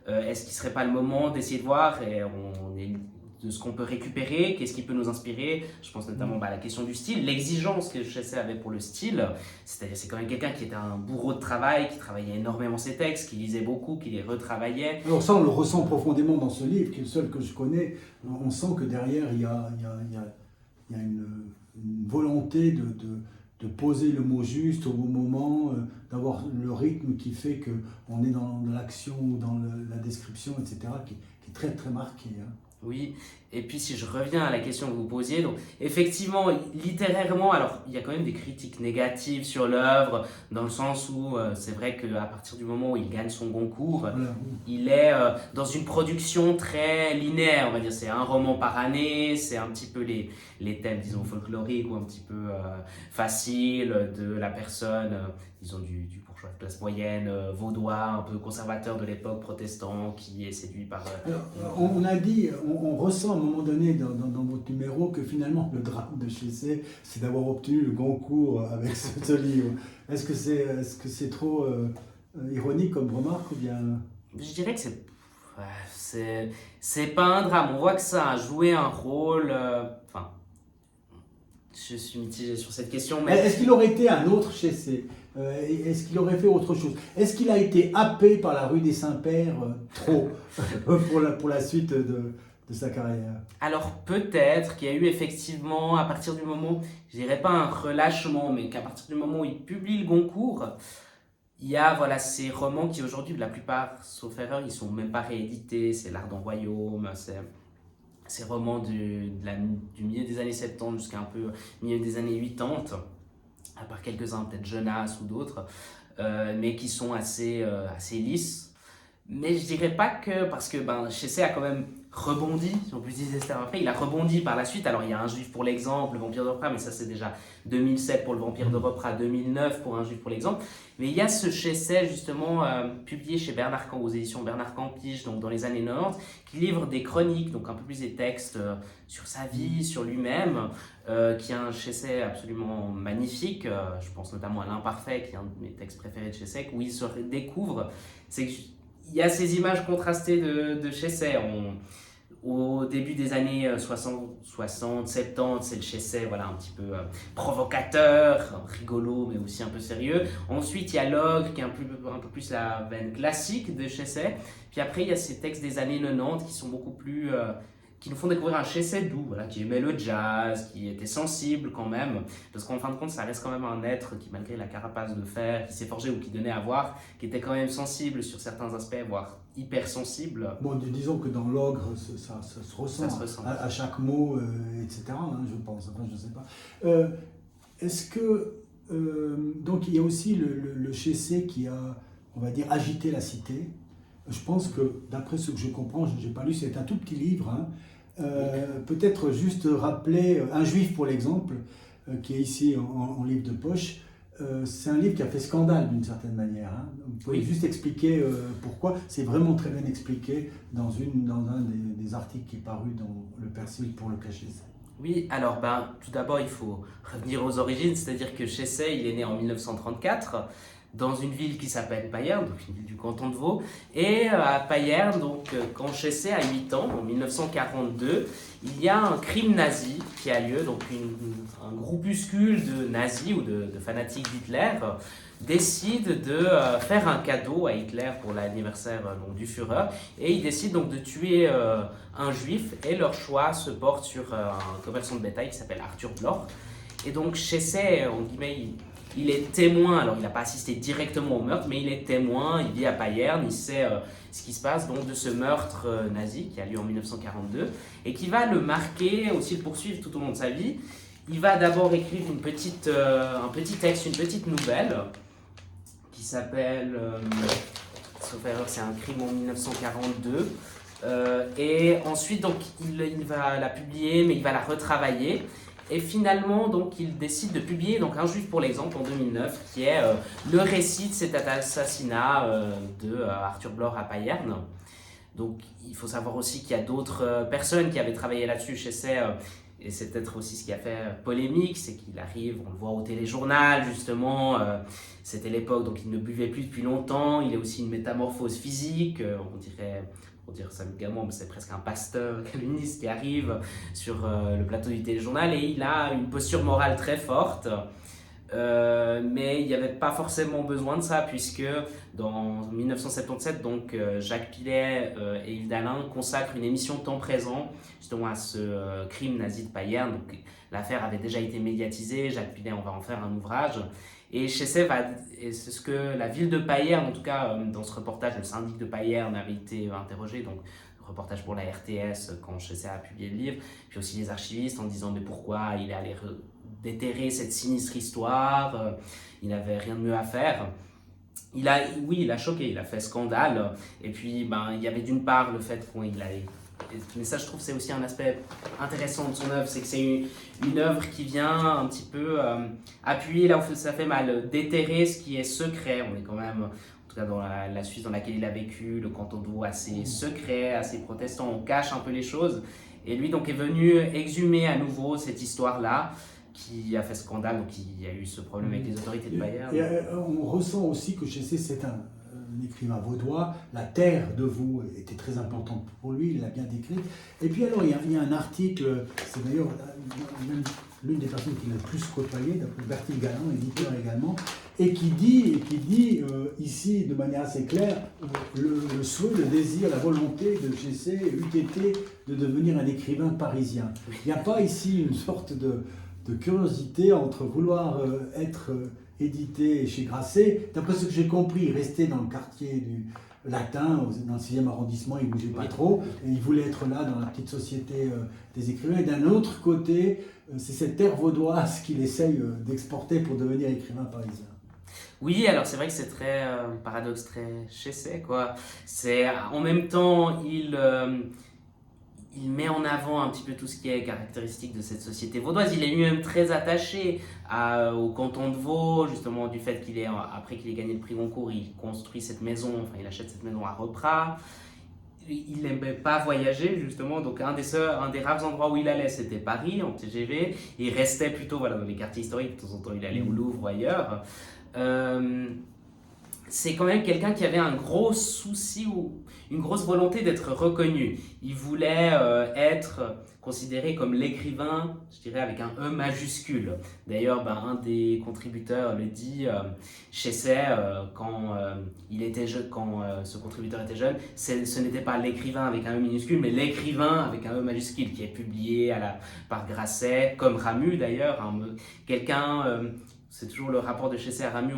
Est-ce qu'il ne serait pas le moment d'essayer de voir de ce qu'on peut récupérer, qu'est-ce qui peut nous inspirer? Je pense notamment à la question du style, l'exigence que Chessay avait pour le style. C'est-à-dire c'est quand même quelqu'un qui était un bourreau de travail, qui travaillait énormément ses textes, qui lisait beaucoup, qui les retravaillait.
Alors ça, on le ressent profondément dans ce livre, qui est le seul que je connais. On sent que derrière, il y a une volonté de poser le mot juste au bon moment, d'avoir le rythme qui fait qu'on est dans l'action ou dans la description, etc., qui est très très marqué. Hein.
Oui, et puis si je reviens à la question que vous posiez, donc effectivement, littérairement, alors il y a quand même des critiques négatives sur l'œuvre, dans le sens où c'est vrai qu'à partir du moment où il gagne son Goncourt, voilà. Il est dans une production très linéaire, on va dire, c'est un roman par année, c'est un petit peu les thèmes, disons, folkloriques ou un petit peu faciles de la personne disons, du bourgeois de classe moyenne, vaudois, un peu conservateur de l'époque, protestant, qui est séduit par...
Alors, on a dit, on ressent à un moment donné dans votre numéro que finalement le drame de Chessay, c'est d'avoir obtenu le Goncourt avec ce livre. Est-ce que c'est trop ironique comme remarque ou bien...
Je dirais que c'est pas un drame. On voit que ça a joué un rôle... Enfin, je suis mitigé sur cette question, mais...
Est-ce qu'il aurait été un autre Chessay? Est-ce qu'il aurait fait autre chose? Est-ce qu'il a été happé par la rue des Saints-Pères trop pour la suite de sa carrière?
Alors peut-être qu'il y a eu effectivement, à partir du moment, je dirais pas un relâchement, mais qu'à partir du moment où il publie le Goncourt, il y a voilà, ces romans qui aujourd'hui, la plupart, sauf erreur, ils sont même pas réédités. C'est L'Ardent Royaume, c'est ces romans du milieu des années 70 jusqu'à un peu milieu des années 80, à part quelques-uns, peut-être Jonas ou d'autres, mais qui sont assez lisses. Mais je dirais pas que, parce que Chessay a quand même rebondi, si on peut utiliser ce terme après, il a rebondi par la suite. Alors il y a Un Juif pour l'exemple, Le Vampire de Ropra, mais ça c'est déjà 2007 pour Le Vampire de Ropra, 2009 pour Un Juif pour l'exemple. Mais il y a ce Chessay justement publié chez Bernard Camp, aux éditions Bernard Camp Pige, donc dans les années 90, qui livre des chroniques, donc un peu plus des textes sur sa vie, sur lui-même, qui est un Chessay absolument magnifique. Je pense notamment à L'Imparfait, qui est un de mes textes préférés de Chessay, où il se découvre. Il y a ces images contrastées de Chessay. Au début des années 60, 70, c'est le Chessay voilà, un petit peu provocateur, rigolo, mais aussi un peu sérieux. Ensuite, il y a L'Ogre, qui est un peu plus la veine classique de Chessay. Puis après, il y a ces textes des années 90 qui sont beaucoup plus... qui nous font découvrir un Chessay doux, voilà, qui aimait le jazz, qui était sensible quand même, parce qu'en fin de compte, ça reste quand même un être qui, malgré la carapace de fer qui s'est forgé ou qui donnait à voir, qui était quand même sensible sur certains aspects, voire hypersensible.
Bon, disons que dans L'Ogre, ça se ressent, à chaque mot, etc., hein, je pense, enfin, je ne sais pas. Est-ce que... donc il y a aussi le Chessay qui a, on va dire, agité la cité. Je pense que, d'après ce que je comprends, je n'ai pas lu, c'est un tout petit livre, hein. Peut-être juste rappeler Un Juif pour l'exemple, qui est ici en livre de poche. C'est un livre qui a fait scandale d'une certaine manière, hein. Vous pouvez juste expliquer pourquoi? C'est vraiment très bien expliqué dans un des articles qui est paru dans le Persil pour le cas Chessay.
Oui, alors tout d'abord il faut revenir aux origines, c'est-à-dire que Chessay il est né en 1934 dans une ville qui s'appelle Payerne, donc une ville du canton de Vaud. Et à Payerne, donc, quand Chessay a 8 ans, en 1942, il y a un crime nazi qui a lieu. Donc un groupuscule de nazis ou de fanatiques d'Hitler décide de faire un cadeau à Hitler pour l'anniversaire du Führer. Et ils décident donc de tuer un juif. Et leur choix se porte sur un commerçant de bétail qui s'appelle Arthur Bloch. Et donc Chessay, en guillemets, il est témoin, alors il n'a pas assisté directement au meurtre, mais il est témoin, il vit à Payerne, il sait ce qui se passe donc de ce meurtre nazi qui a lieu en 1942 et qui va le marquer, aussi le poursuivre tout au long de sa vie. Il va d'abord écrire un petit texte, une petite nouvelle qui s'appelle, sauf erreur, c'est Un crime en 1942. Et ensuite donc, il va la publier, mais il va la retravailler. Et finalement, donc, il décide de publier donc, Un Juif pour l'exemple en 2009, qui est le récit de cet assassinat de Arthur Bloch à Payerne. Donc, il faut savoir aussi qu'il y a d'autres personnes qui avaient travaillé là-dessus chez Chessay, et c'est peut-être aussi ce qui a fait polémique, c'est qu'il arrive, on le voit au téléjournal justement, c'était l'époque, donc il ne buvait plus depuis longtemps, il a aussi une métamorphose physique, on dirait ça également, mais c'est presque un pasteur calviniste qui arrive sur le plateau du téléjournal et il a une posture morale très forte. Mais il n'y avait pas forcément besoin de ça puisque dans 1977, donc, Jacques Pillet et Yves Dalin consacrent une émission Temps présent justement à ce crime nazi de Payerne. Donc, l'affaire avait déjà été médiatisée, Jacques Pillet on va en faire un ouvrage. Et Chessay et c'est ce que la ville de Payerne, en tout cas dans ce reportage, le syndic de Payerne avait été interrogé, donc reportage pour la RTS quand Chessay a publié le livre, puis aussi les archivistes en disant mais pourquoi il est allé déterrer cette sinistre histoire, il n'avait rien de mieux à faire. Il a choqué, il a fait scandale, et puis il y avait d'une part le fait qu'il allait mais ça je trouve c'est aussi un aspect intéressant de son œuvre, c'est que c'est une œuvre qui vient un petit peu appuyer là où ça fait mal, déterrer ce qui est secret. On est quand même, en tout cas dans la Suisse dans laquelle il a vécu, le canton de Vaud assez secret, assez protestant, on cache un peu les choses. Et lui donc est venu exhumer à nouveau cette histoire-là qui a fait scandale, donc il y a eu ce problème avec les autorités de Bayern.
Et on ressent aussi que Chessé, c'est un écrivain vaudois. La terre de Vaud était très importante pour lui, il l'a bien décrit. Et puis alors, il y a un article, c'est d'ailleurs l'une des personnes qu'il a le plus côtoyé, d'après Bertil Galland, éditeur également, et qui dit ici, de manière assez claire, le souhait, le désir, la volonté de Chessé eût été de devenir un écrivain parisien. Il n'y a pas ici une sorte de curiosité entre vouloir être édité chez Grasset. D'après ce que j'ai compris, rester dans le quartier du latin, dans le 6e arrondissement, il ne bougeait pas trop, et il voulait être là dans la petite société des écrivains. Et d'un autre côté, c'est cette terre vaudoise qu'il essaye d'exporter pour devenir écrivain parisien.
Oui, alors c'est vrai que c'est très paradoxe, très Chessé, quoi. C'est, en même temps, il met en avant un petit peu tout ce qui est caractéristique de cette société vaudoise. Il est lui-même très attaché au canton de Vaud, justement du fait après qu'il ait gagné le prix Goncourt, il construit cette maison, enfin il achète cette maison à Repras. Il n'aimait pas voyager justement, donc un des rares endroits où il allait c'était Paris en TGV. Il restait plutôt voilà, dans les quartiers historiques, de temps en temps il allait au Louvre ou ailleurs. C'est quand même quelqu'un qui avait un gros souci ou une grosse volonté d'être reconnu. Il voulait être considéré comme l'écrivain, je dirais avec un E majuscule. D'ailleurs, un des contributeurs le dit, Chessé, quand ce contributeur était jeune, ce n'était pas l'écrivain avec un E minuscule, mais l'écrivain avec un E majuscule, qui est publié par Grasset, comme Ramu d'ailleurs, quelqu'un... c'est toujours le rapport de Chessé à Ramu,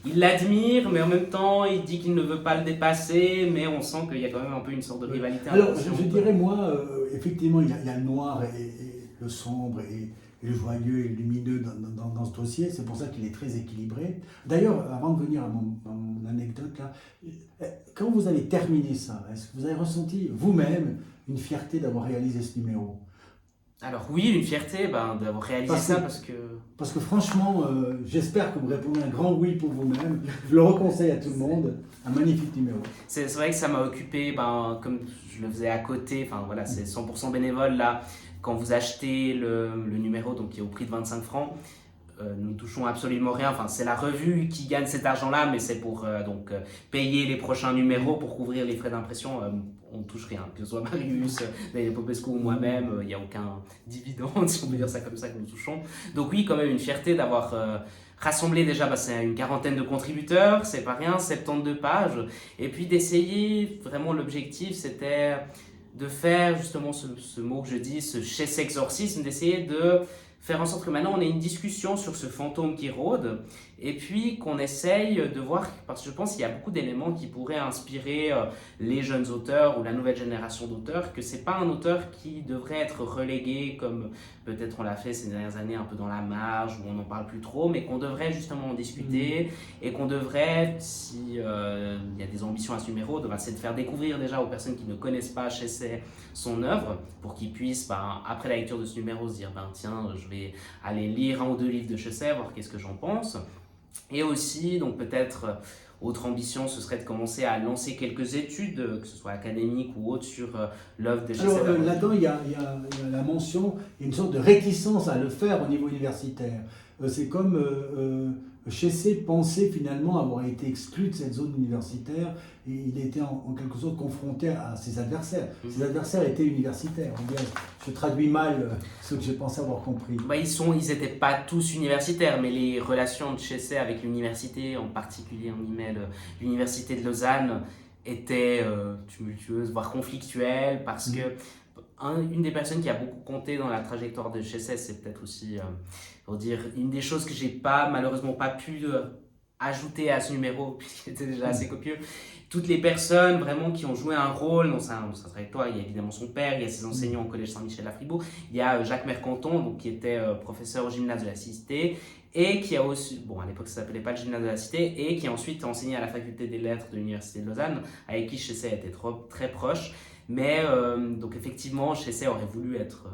il l'admire, mais en même temps, il dit qu'il ne veut pas le dépasser, mais on sent qu'il y a quand même un peu une sorte de rivalité.
Alors, je dirais, moi, effectivement, il y a le noir et le sombre et le joyeux et le lumineux dans ce dossier, c'est pour ça qu'il est très équilibré. D'ailleurs, avant de venir à mon anecdote, là, quand vous avez terminé ça, est-ce que vous avez ressenti vous-même une fierté d'avoir réalisé ce numéro ?
Alors oui, une fierté d'avoir réalisé
Parce que franchement, j'espère que vous répondez un grand oui pour vous-même. Je le reconseille à tout le monde. Un magnifique numéro.
C'est vrai que ça m'a occupé, comme je le faisais à côté, enfin voilà, c'est 100% bénévole là. Quand vous achetez le numéro, donc qui est au prix de 25 francs, nous ne touchons absolument rien. Enfin, c'est la revue qui gagne cet argent-là, mais c'est pour payer les prochains numéros, pour couvrir les frais d'impression. On ne touche rien, que ce soit Marius, Daniel Popescu ou moi-même, il n'y a aucun dividende, si on peut dire ça comme ça, que nous touchons. Donc oui, quand même une fierté d'avoir rassemblé déjà, c'est une quarantaine de contributeurs, c'est pas rien, 72 pages, et puis d'essayer, vraiment l'objectif c'était de faire justement ce mot que je dis, ce Chessexorcisme, d'essayer de faire en sorte que maintenant on ait une discussion sur ce fantôme qui rôde, et puis qu'on essaye de voir, parce que je pense qu'il y a beaucoup d'éléments qui pourraient inspirer les jeunes auteurs ou la nouvelle génération d'auteurs, que c'est pas un auteur qui devrait être relégué comme peut-être on l'a fait ces dernières années un peu dans la marge, où on n'en parle plus trop, mais qu'on devrait justement en discuter, et qu'on devrait, si y a des ambitions à ce numéro, c'est de faire découvrir déjà aux personnes qui ne connaissent pas Chessé son œuvre, pour qu'ils puissent, après la lecture de ce numéro, se dire tiens, je vais aller lire 1 ou 2 livres de Chessé, voir qu'est-ce que j'en pense. Et aussi, donc peut-être, autre ambition, ce serait de commencer à lancer quelques études, que ce soit académiques ou autres, sur l'œuvre de Chessé.
Alors là-dedans, il y a la mention, il y a une sorte de réticence à le faire au niveau universitaire. C'est comme Chessé pensait finalement avoir été exclu de cette zone universitaire, et il était en quelque sorte confronté à ses adversaires. Ses adversaires étaient universitaires. Je traduis mal ce que j'ai pensé avoir compris.
Ils n'étaient pas tous universitaires, mais les relations de Chessé avec l'université, en particulier l'université de Lausanne, étaient tumultueuses, voire conflictuelles, parce que une des personnes qui a beaucoup compté dans la trajectoire de Chessé, c'est peut-être aussi, une des choses que j'ai malheureusement pas pu ajouter à ce numéro, puisqu'il était déjà assez copieux. Toutes les personnes vraiment qui ont joué un rôle dans sa trajectoire, il y a évidemment son père, il y a ses enseignants au collège Saint-Michel à Fribourg, il y a Jacques Mercanton, donc, qui était professeur au gymnase de la Cité, et qui a aussi, à l'époque ça s'appelait pas le gymnase de la Cité, et qui a ensuite enseigné à la faculté des lettres de l'université de Lausanne, avec qui Chessé était très proche. Mais donc effectivement, Chessay aurait voulu être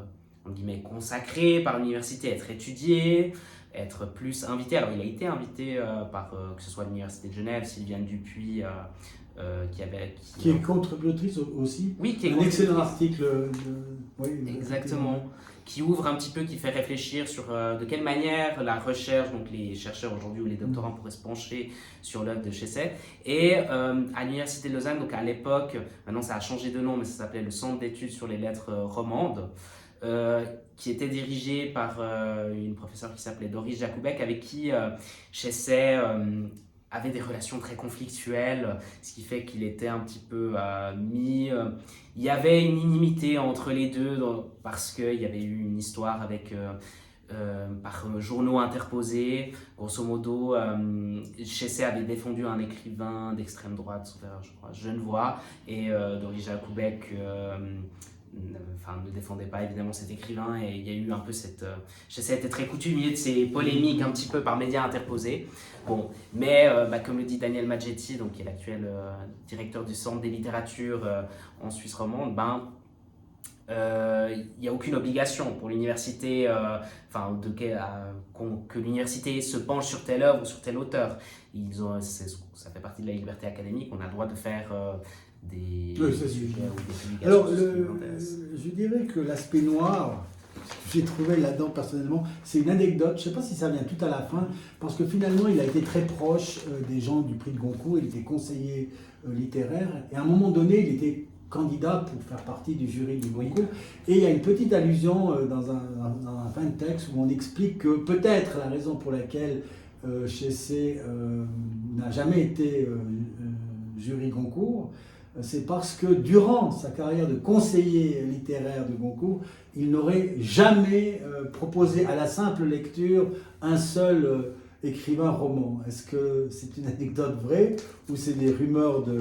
entre guillemets, consacré par l'université, être étudié, être plus invité. Alors il a été invité par que ce soit l'université de Genève, Sylviane Dupuis,
qui est contributrice aussi.
Oui, qui est
un excellent article.
Oui, exactement. Qui ouvre un petit peu, qui fait réfléchir sur de quelle manière la recherche, donc les chercheurs aujourd'hui ou les doctorants pourraient se pencher sur l'œuvre de Chessay. Et à l'université de Lausanne, donc à l'époque, maintenant ça a changé de nom, mais ça s'appelait le Centre d'études sur les lettres romandes, qui était dirigé par une professeure qui s'appelait Doris Jacoubek, avec qui Chessay avait des relations très conflictuelles, ce qui fait qu'il était un petit peu mis... il y avait une inimité entre les deux parce qu'il y avait eu une histoire avec... par journaux interposés. Grosso modo, Chessay avait défendu un écrivain d'extrême droite, je crois, Genevois, et Doris Jacoubek ne défendait pas évidemment cet écrivain, et il y a eu un peu cette... Chessay était très coutumier de ces polémiques un petit peu par médias interposés. Bon, mais comme le dit Daniel Maggetti, donc, qui est l'actuel directeur du Centre des littératures en Suisse romande, il n'y a aucune obligation pour l'université que l'université se penche sur telle œuvre ou sur tel auteur. Ça fait partie de la liberté académique, on a le droit de faire des sujets ou des publications.
Alors, je dirais que l'aspect noir, j'ai trouvé là-dedans personnellement, c'est une anecdote, je ne sais pas si ça vient tout à la fin, parce que finalement il a été très proche des gens du prix de Goncourt, il était conseiller littéraire, et à un moment donné il était candidat pour faire partie du jury du Goncourt, et il y a une petite allusion dans un fin de texte où on explique que peut-être la raison pour laquelle Chessay n'a jamais été jury Goncourt, c'est parce que durant sa carrière de conseiller littéraire de Goncourt, il n'aurait jamais proposé à la simple lecture un seul écrivain roman. Est-ce que c'est une anecdote vraie ou c'est des rumeurs de...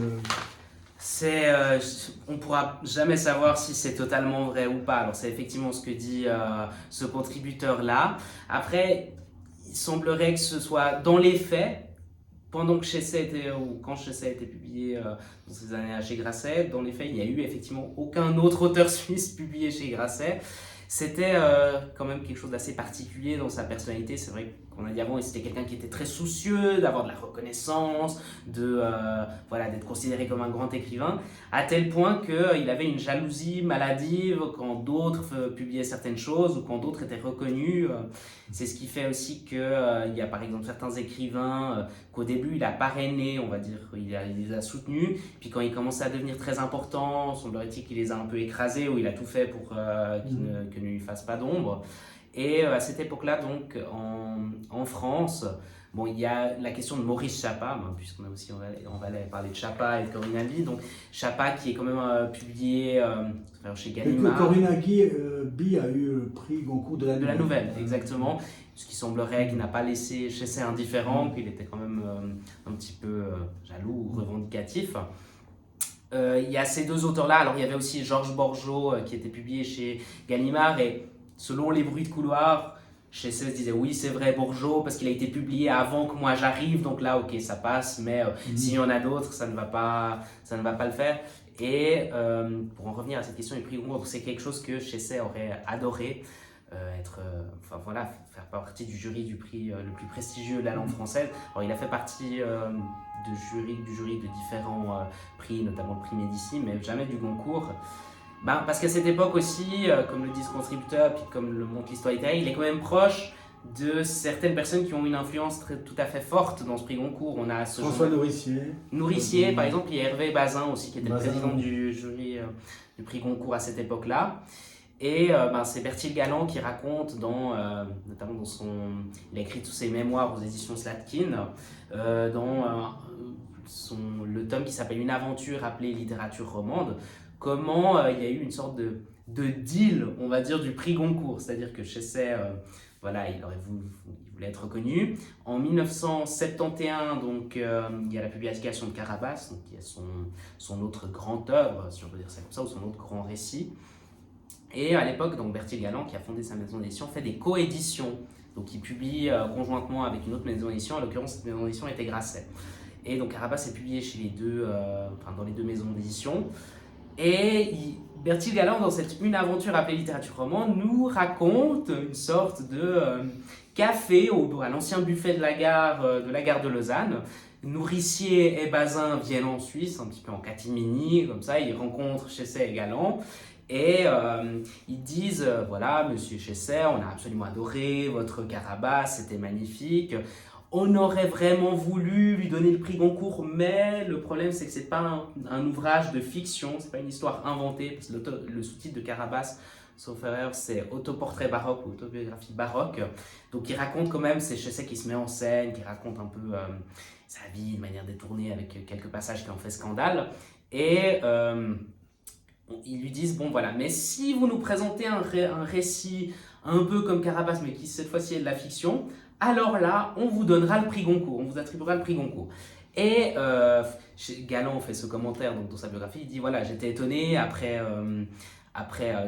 on ne pourra jamais savoir si c'est totalement vrai ou pas. Alors c'est effectivement ce que dit ce contributeur-là. Après, il semblerait que ce soit dans les faits, pendant que quand Chessay a été publié dans ces années chez Grasset, dans les faits, il n'y a eu effectivement aucun autre auteur suisse publié chez Grasset. C'était quand même quelque chose d'assez particulier dans sa personnalité. C'est vrai qu'on a dit avant, c'était quelqu'un qui était très soucieux d'avoir de la reconnaissance, d'être considéré comme un grand écrivain, à tel point qu'il avait une jalousie maladive quand d'autres publiaient certaines choses ou quand d'autres étaient reconnus. C'est ce qui fait aussi qu'il y a par exemple certains écrivains qu'au début il a parrainé, on va dire, il les a soutenus, puis quand il commençait à devenir très important, semblerait-il qu'il les a un peu écrasés ou il a tout fait pour qu'ils ne lui fassent pas d'ombre. Et à cette époque-là, donc, en France, bon, il y a la question de Maurice Chapa, puisqu'on a aussi, on va parler de Chapa et de Corinne Alby. Donc, Chapa qui est quand même publié chez Gallimard.
Corinne Alby a eu le prix Goncourt de la Nouvelle.
De la Nouvelle, exactement. Ce qui semblerait qu'il n'a pas laissé Chessay indifférent, qu'il était quand même un petit peu jaloux ou revendicatif. Il y a ces deux auteurs-là. Alors, il y avait aussi Georges Borgeaud qui était publié chez Gallimard, et selon les bruits de couloir, Chessay se disait oui, c'est vrai, Borgeaud, parce qu'il a été publié avant que moi j'arrive, donc là, ok, ça passe, mais s'il y en a d'autres, ça ne va pas le faire. Et pour en revenir à cette question du prix Goncourt, c'est quelque chose que Chessay aurait adoré, faire partie du jury du prix le plus prestigieux de la langue française. Alors, il a fait partie du jury de différents prix, notamment le prix Médicis, mais jamais du Goncourt. Parce qu'à cette époque aussi, comme le dit ce contributeur, puis comme le montre l'histoire littéraire, il est quand même proche de certaines personnes qui ont une influence tout à fait forte dans ce prix Goncourt. On a
François
Nourricier, par exemple, il y a Hervé Bazin aussi, qui était le président du jury du prix Goncourt à cette époque-là. Et c'est Bertil Galland qui raconte, notamment il a écrit tous ses mémoires aux éditions Slatkin, dans le tome qui s'appelle Une aventure appelée littérature romande, comment il y a eu une sorte de deal, on va dire, du prix Goncourt. C'est-à-dire que Chessay, il voulait être reconnu. En 1971, donc, il y a la publication de Carabas, donc, qui est son autre grande œuvre, si on peut dire ça comme ça, ou son autre grand récit. Et à l'époque, donc, Bertil Galland, qui a fondé sa maison d'édition, fait des coéditions. Donc il publie conjointement avec une autre maison d'édition. En l'occurrence, cette maison d'édition était Grasset. Et donc Carabas est publié chez dans les deux maisons d'édition. Bertil Galland, dans cette Une aventure appelée littérature romane, nous raconte une sorte de café à l'ancien buffet de la gare de Lausanne. Nourricier et Bazin viennent en Suisse, un petit peu en catimini, comme ça, ils rencontrent Chesset et Galland. Et ils disent, voilà, monsieur Chesset, on a absolument adoré votre carabasse, c'était magnifique. On aurait vraiment voulu lui donner le prix Goncourt, mais le problème c'est que c'est pas un ouvrage de fiction, c'est pas une histoire inventée, parce que le sous-titre de Carabasse, sauf erreur, c'est autoportrait baroque ou autobiographie baroque. Donc il raconte quand même, c'est Chesset qui se met en scène, qui raconte un peu sa vie de manière détournée avec quelques passages qui en fait scandale. Et ils lui disent, bon voilà, mais si vous nous présentez un récit un peu comme Carapace, mais qui cette fois-ci est de la fiction, alors là, on vous donnera le prix Goncourt, on vous attribuera le prix Goncourt. Et Galland fait ce commentaire donc, dans sa biographie, il dit, voilà, j'étais étonné après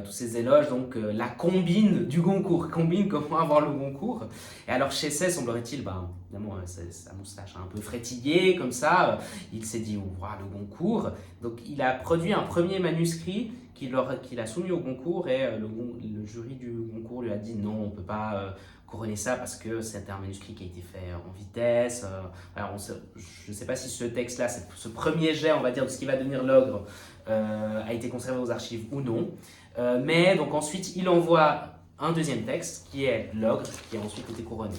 tous ces éloges, donc la combine du Goncourt, combine comment avoir le Goncourt. Et alors Chesset, semblerait-il, évidemment, sa moustache a un peu frétillé, comme ça, il s'est dit, oh, le Goncourt. Donc il a produit un premier manuscrit qu'il a soumis au Goncourt, et le jury du Goncourt lui a dit, non, on ne peut pas couronner ça parce que c'est un manuscrit qui a été fait en vitesse. Alors je ne sais pas si ce texte-là, ce premier jet, on va dire, de ce qui va devenir l'ogre, a été conservé aux archives ou non. Mais donc ensuite, il envoie un deuxième texte qui est l'ogre, qui a ensuite été couronné.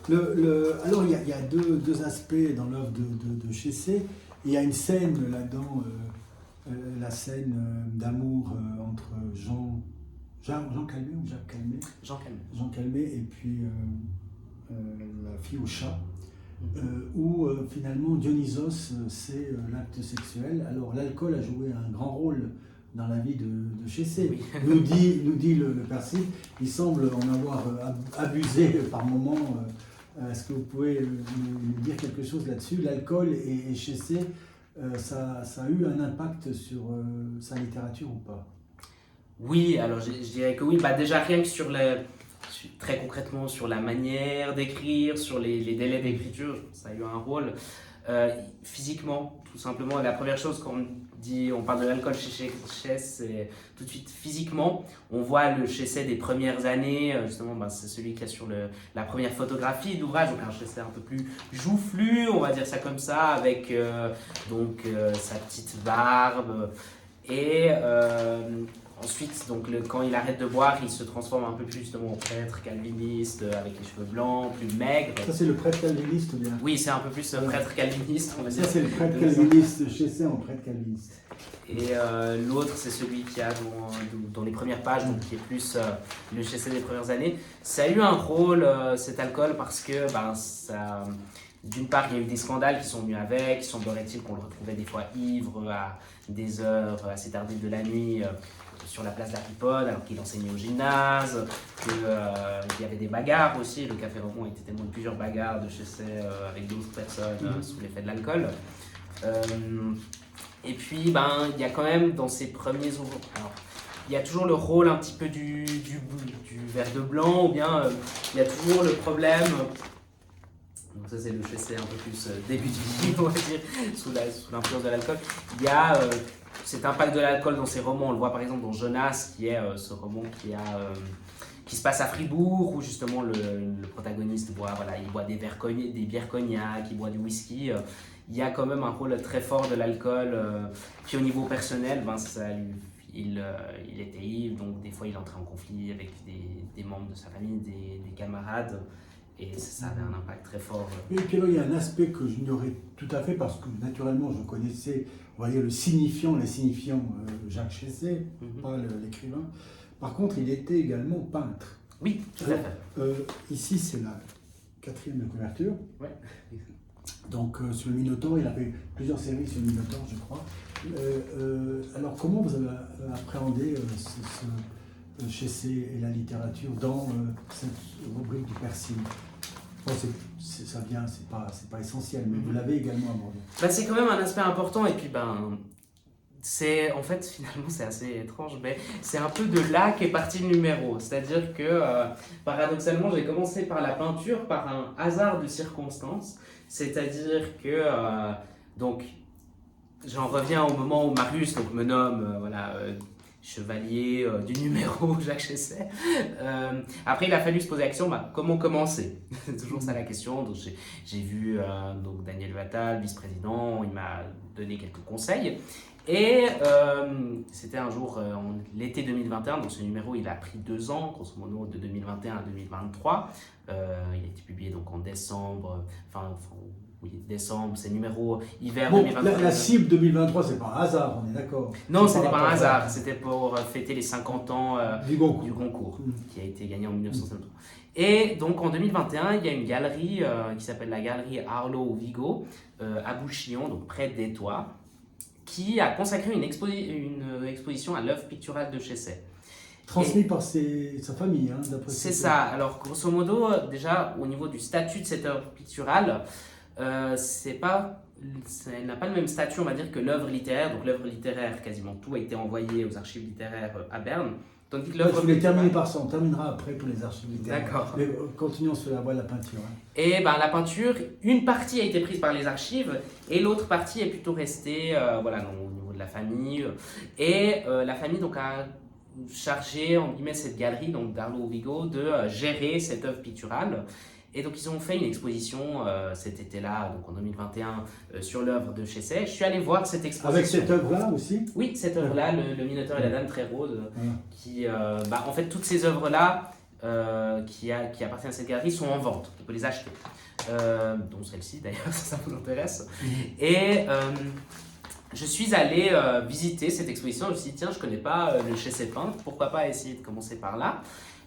Alors il y a deux aspects dans l'œuvre de Chesset. Il y a une scène là-dedans, la scène d'amour entre Jean Calmet ou Jacques Calmet Jean Calmet et puis la fille au chat. Où finalement Dionysos c'est l'acte sexuel. Alors l'alcool a joué un grand rôle dans la vie de Chesset. Oui. nous dit le Percy, il semble en avoir abusé par moments. Est-ce que vous pouvez nous dire quelque chose là-dessus? L'alcool et Chesset, ça a eu un impact sur sa littérature ou pas?
Oui, alors je dirais que oui. Déjà rien que très concrètement sur la manière d'écrire, sur les délais d'écriture, ça a eu un rôle. Physiquement, tout simplement, la première chose quand on parle de l'alcool chez Chesset, c'est tout de suite physiquement. On voit le Chesset des premières années, justement, c'est celui qui a sur la première photographie d'ouvrage, donc un Chesset un peu plus joufflu, on va dire ça comme ça, avec sa petite barbe. Et ensuite, quand il arrête de boire, il se transforme un peu plus justement en prêtre calviniste, avec les cheveux blancs, plus maigre.
Ça, c'est le prêtre calviniste ou bien?
Oui, c'est un peu plus prêtre calviniste, on va dire.
Ça, c'est le prêtre calviniste, Chesset en prêtre calviniste.
Et l'autre, c'est celui qui a dans les premières pages, donc qui est plus le Chesset des premières années. Ça a eu un rôle, cet alcool, parce que d'une part, il y a eu des scandales qui sont venus avec. Il semblerait-il qu'on le retrouvait des fois ivre à des heures assez tardives de la nuit sur la place de la Pipode, alors qu'il enseignait au gymnase, qu'il y avait des bagarres aussi. Le Café Rebond a été témoin de plusieurs bagarres de Chesset avec d'autres personnes sous l'effet de l'alcool. Et puis, il y a quand même dans ces premiers ouvrages, il y a toujours le rôle un petit peu du verre de blanc, ou bien il y a toujours le problème. Donc ça c'est le Chesset un peu plus début du livre, on va dire, sous l'influence de l'alcool. Il y a cet impact de l'alcool dans ses romans. On le voit par exemple dans Jonas, qui est ce roman qui se passe à Fribourg, où justement le protagoniste boit des bières cognac, il boit du whisky. Il y a quand même un rôle très fort de l'alcool. Puis au niveau personnel, il était ivre, donc des fois il entrait en conflit avec des membres de sa famille, des camarades. Et ça avait un impact très fort.
Et puis là, il y a un aspect que j'ignorais tout à fait, parce que naturellement, je connaissais, on va dire, les signifiants Jacques Chesset, pas l'écrivain. Par contre, il était également peintre.
Oui, tout à fait.
Ici, c'est la 4e couverture.
Ouais.
Donc, sur le Minotaure, il a fait plusieurs séries sur le Minotaure, je crois. Alors, comment vous avez appréhendé Chesset et la littérature dans cette rubrique du Percy? Ça vient, c'est pas essentiel, mais vous l'avez également abordé.
C'est quand même un aspect important, et puis en fait finalement c'est assez étrange, mais c'est un peu de là qu'est parti le numéro. C'est-à-dire que paradoxalement j'ai commencé par la peinture par un hasard de circonstances, c'est-à-dire que j'en reviens au moment où Marius donc, me nomme voilà, chevalier du numéro Jacques Chesset. Après, il a fallu se poser la question, comment commencer? C'est toujours ça la question. Donc, j'ai vu donc Daniel Vattal, vice-président, il m'a donné quelques conseils. Et c'était un jour, l'été 2021, donc ce numéro il a pris 2 ans, grosso modo de 2021 à 2023. Il a été publié donc en décembre, oui, décembre, c'est numéro hiver
Bon,
2023.
la cible 2023, c'est pas un hasard, on est d'accord.
Non, c'était pas un hasard, c'était pour fêter les 50 ans
du Goncourt,
du Goncourt qui a été gagné en 1973. Et donc en 2021, il y a une galerie qui s'appelle la galerie Arlo Vigo à Bouchillon, donc près d'Étoile, qui a consacré une exposition à l'œuvre picturale de Chesset.
Transmis par sa famille, hein, d'après
c'est ça. Alors, grosso modo, déjà, au niveau du statut de cette œuvre picturale, elle n'a pas le même statut, on va dire, que l'œuvre littéraire. Donc, l'œuvre littéraire, quasiment tout a été envoyé aux archives littéraires à Berne.
Tandis que l'œuvre je voulais terminer par ça, on terminera après pour les archives littéraires.
D'accord.
Mais continuons sur la voie de la peinture. Hein.
Et la peinture, une partie a été prise par les archives et l'autre partie est plutôt restée voilà, au niveau de la famille. Et la famille donc, a chargé en guillemets, cette galerie donc, d'Arlo Vigo de gérer cette œuvre picturale. Et donc ils ont fait une exposition cet été-là, donc en 2021, sur l'œuvre de Chesset. Je suis allé voir cette exposition.
Avec cette œuvre-là aussi?
Oui, cette œuvre-là, le Minotaure et la Dame très rose, qui, en fait, toutes ces œuvres-là qui appartiennent à cette galerie sont en vente. On peut les acheter, dont celle-ci d'ailleurs, ça vous intéresse. Et je suis allé visiter cette exposition. Je me suis dit, tiens, je ne connais pas le Chesset peintre, pourquoi pas essayer de commencer par là.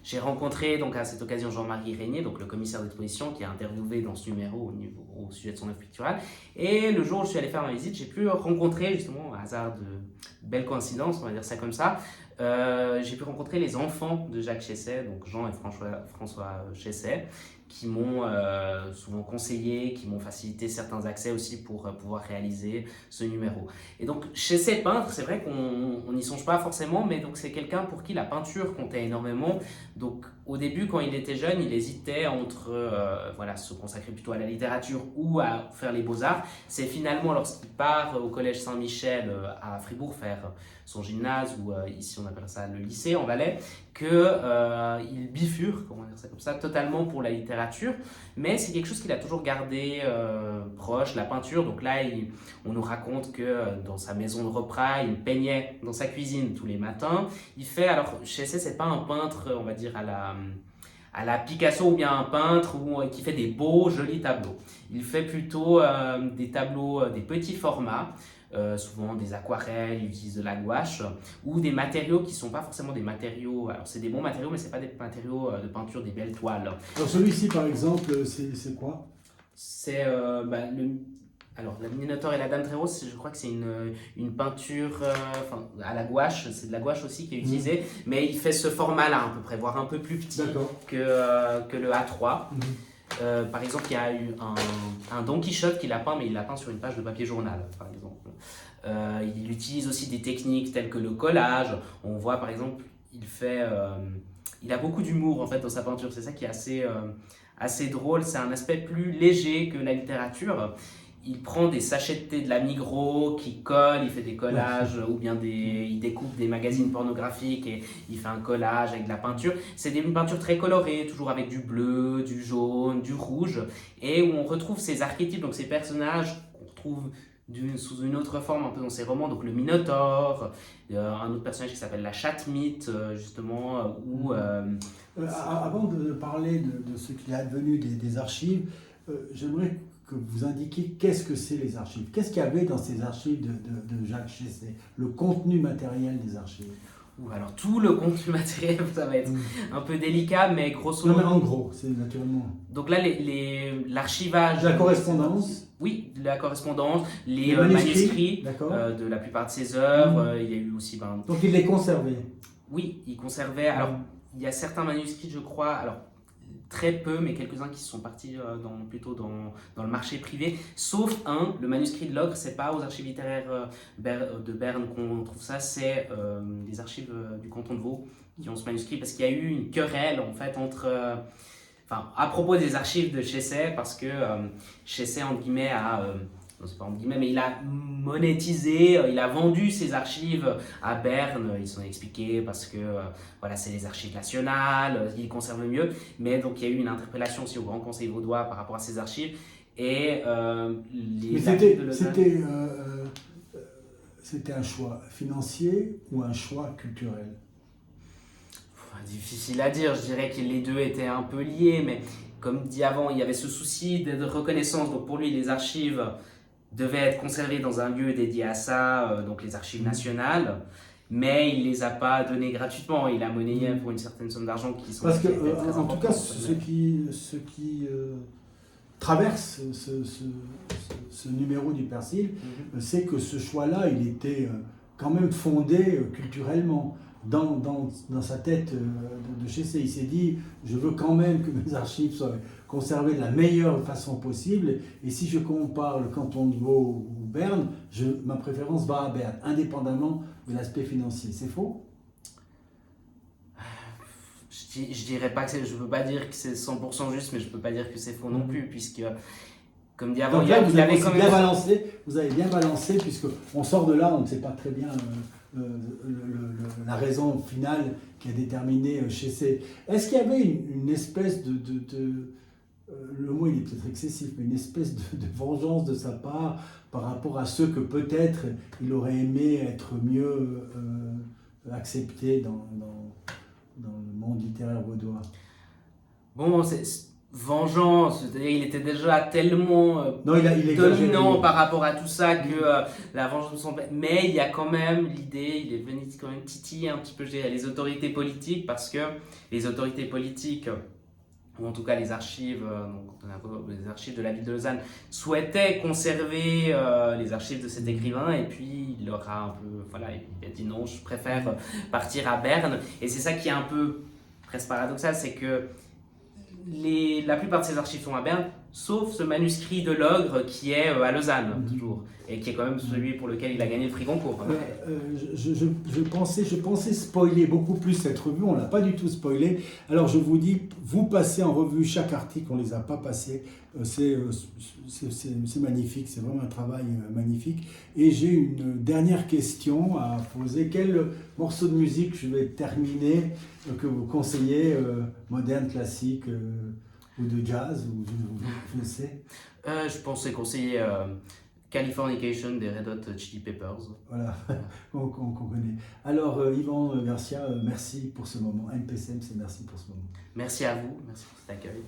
J'ai rencontré donc à cette occasion Jean-Marie Régnier, donc le commissaire d'exposition qui a interviewé dans ce numéro au sujet de son œuvre picturale. Et le jour où je suis allé faire ma visite, j'ai pu rencontrer justement, au hasard de belle coïncidence, on va dire ça comme ça, j'ai pu rencontrer les enfants de Jacques Chesset, donc Jean et François Chesset, qui m'ont souvent conseillé, qui m'ont facilité certains accès aussi pour pouvoir réaliser ce numéro. Et donc, Chesset peintre, c'est vrai qu'on n'y songe pas forcément, mais donc c'est quelqu'un pour qui la peinture comptait énormément. Donc, au début, quand il était jeune, il hésitait entre se consacrer plutôt à la littérature ou à faire les beaux-arts. C'est finalement lorsqu'il part au collège Saint-Michel à Fribourg faire son gymnase, ou ici on appelle ça le lycée en Valais, qu'il bifurque, comment dire ça comme ça, totalement pour la littérature, mais c'est quelque chose qu'il a toujours gardé proche, la peinture. Donc là, on nous raconte que dans sa maison de repras, il peignait dans sa cuisine tous les matins. Alors Chesset, c'est pas un peintre, on va dire, à la Picasso, ou bien un peintre qui fait des beaux, jolis tableaux. Il fait plutôt des tableaux, des petits formats, souvent des aquarelles, il utilise de la gouache, ou des matériaux qui ne sont pas forcément des matériaux, alors c'est des bons matériaux, mais ce n'est pas des matériaux de peinture, des belles toiles.
Alors celui-ci par exemple, c'est quoi?
C'est alors, la Minotaure et la Dame très rose, je crois que c'est une peinture à la gouache, c'est de la gouache aussi qui est utilisée, mais il fait ce format-là à peu près, voire un peu plus petit que le A3. Par exemple, il y a eu un Don Quichotte qu'il a peint, mais il l'a peint sur une page de papier journal, par exemple. Il utilise aussi des techniques telles que le collage. On voit, par exemple, il a beaucoup d'humour en fait dans sa peinture. C'est ça qui est assez drôle. C'est un aspect plus léger que la littérature. Il prend des sachets de thé de la Migros qui colle, il fait des collages, ou bien il découpe des magazines pornographiques et il fait un collage avec de la peinture. C'est une peinture très colorée, toujours avec du bleu, du jaune, du rouge, et où on retrouve ces archétypes, donc ces personnages qu'on retrouve sous une autre forme un peu dans ses romans, donc le Minotaure, un autre personnage qui s'appelle la Chatte-Mythe, justement,
Avant de parler de ce qu'il est advenu des archives, j'aimerais que vous indiquiez qu'est-ce que c'est les archives. Qu'est-ce qu'il y avait dans ces archives de Jacques Chesset, le contenu matériel des archives?
Alors tout le contenu matériel, ça va être un peu délicat, mais grosso modo...
Non, mais en gros, c'est naturellement...
Donc là, l'archivage...
La correspondance?
Oui, la correspondance, les manuscrits de la plupart de ses œuvres. Il y a eu aussi...
Donc il les conservait? Oui,
il conservait. Alors, il y a certains manuscrits, je crois... Alors, très peu, mais quelques-uns qui sont partis plutôt dans le marché privé, sauf le manuscrit de Locre. C'est pas aux archives littéraires de Berne qu'on trouve ça, c'est les archives du canton de Vaud qui ont ce manuscrit, parce qu'il y a eu une querelle en fait à propos des archives de Chesset, parce que Chesset, entre guillemets, a non, c'est pas entre guillemets, mais il a monétisé, il a vendu ses archives à Berne. Ils sont expliqués parce que voilà, c'est les archives nationales, ils conservent le mieux. Mais donc il y a eu une interpellation aussi au Grand Conseil vaudois par rapport à ces archives. Et
Mais
les archives de Lausanne.
c'était un choix financier ou un choix culturel?
Difficile à dire, je dirais que les deux étaient un peu liés, mais comme dit avant, il y avait ce souci de reconnaissance. Donc pour lui, les archives devaient être conservées dans un lieu dédié à ça, donc les archives nationales, mais il ne les a pas données gratuitement. Il a monnayé pour une certaine somme d'argent qui sont
Parce que,
qui étaient très
en tout cas,
importantes.
ce qui traverse ce numéro du Persil, c'est que ce choix-là, il était quand même fondé culturellement. Dans sa tête de Chessé, il s'est dit, je veux quand même que mes archives soient conservées de la meilleure façon possible, et si je compare le canton de Vaud ou Berne, ma préférence va à Berne, indépendamment de l'aspect financier. C'est faux?
Je dirais pas que je peux pas dire que c'est 100% juste, mais je peux pas dire que c'est faux non plus, puisque, comme dit avant,
Donc là,
il y avait quand même...
vous avez bien balancé, puisqu'on sort de là, on ne sait pas très bien la raison finale qui a déterminé Chessé. Est-ce qu'il y avait une espèce le mot il est peut-être excessif, mais une espèce de vengeance de sa part par rapport à ceux que peut-être il aurait aimé être mieux accepté dans le monde littéraire vaudois?
Bon, c'est vengeance, c'est-à-dire il était déjà tellement
Non, il
dominant par rapport à tout ça que la vengeance semble... Mais il y a quand même l'idée, il est venu quand même titiller un petit peu, je dirais, les autorités politiques, parce que les autorités politiques, ou en tout cas les archives, les archives de la ville de Lausanne, souhaitaient conserver les archives de cet écrivain, et puis il leur a un peu, voilà, il a dit non, je préfère partir à Berne. Et c'est ça qui est un peu presque paradoxal, c'est que la plupart de ces archives sont à Berne, sauf ce manuscrit de Logre qui est à Lausanne, toujours, et qui est quand même celui pour lequel il a gagné le prix Goncourt.
Je pensais spoiler beaucoup plus cette revue, on ne l'a pas du tout spoilé. Alors je vous dis, vous passez en revue chaque article, on ne les a pas passés. C'est magnifique, c'est vraiment un travail magnifique. Et j'ai une dernière question à poser. Quel morceau de musique je vais terminer que vous conseillez, moderne, classique ou de jazz, ou je ne sais?
Je pensais conseiller Californication des Red Hot Chili Peppers.
Voilà, qu'on connaît. Alors, Yvan Garcia, merci pour ce moment. MPCM, c'est merci pour ce moment.
Merci à vous, merci pour cet accueil.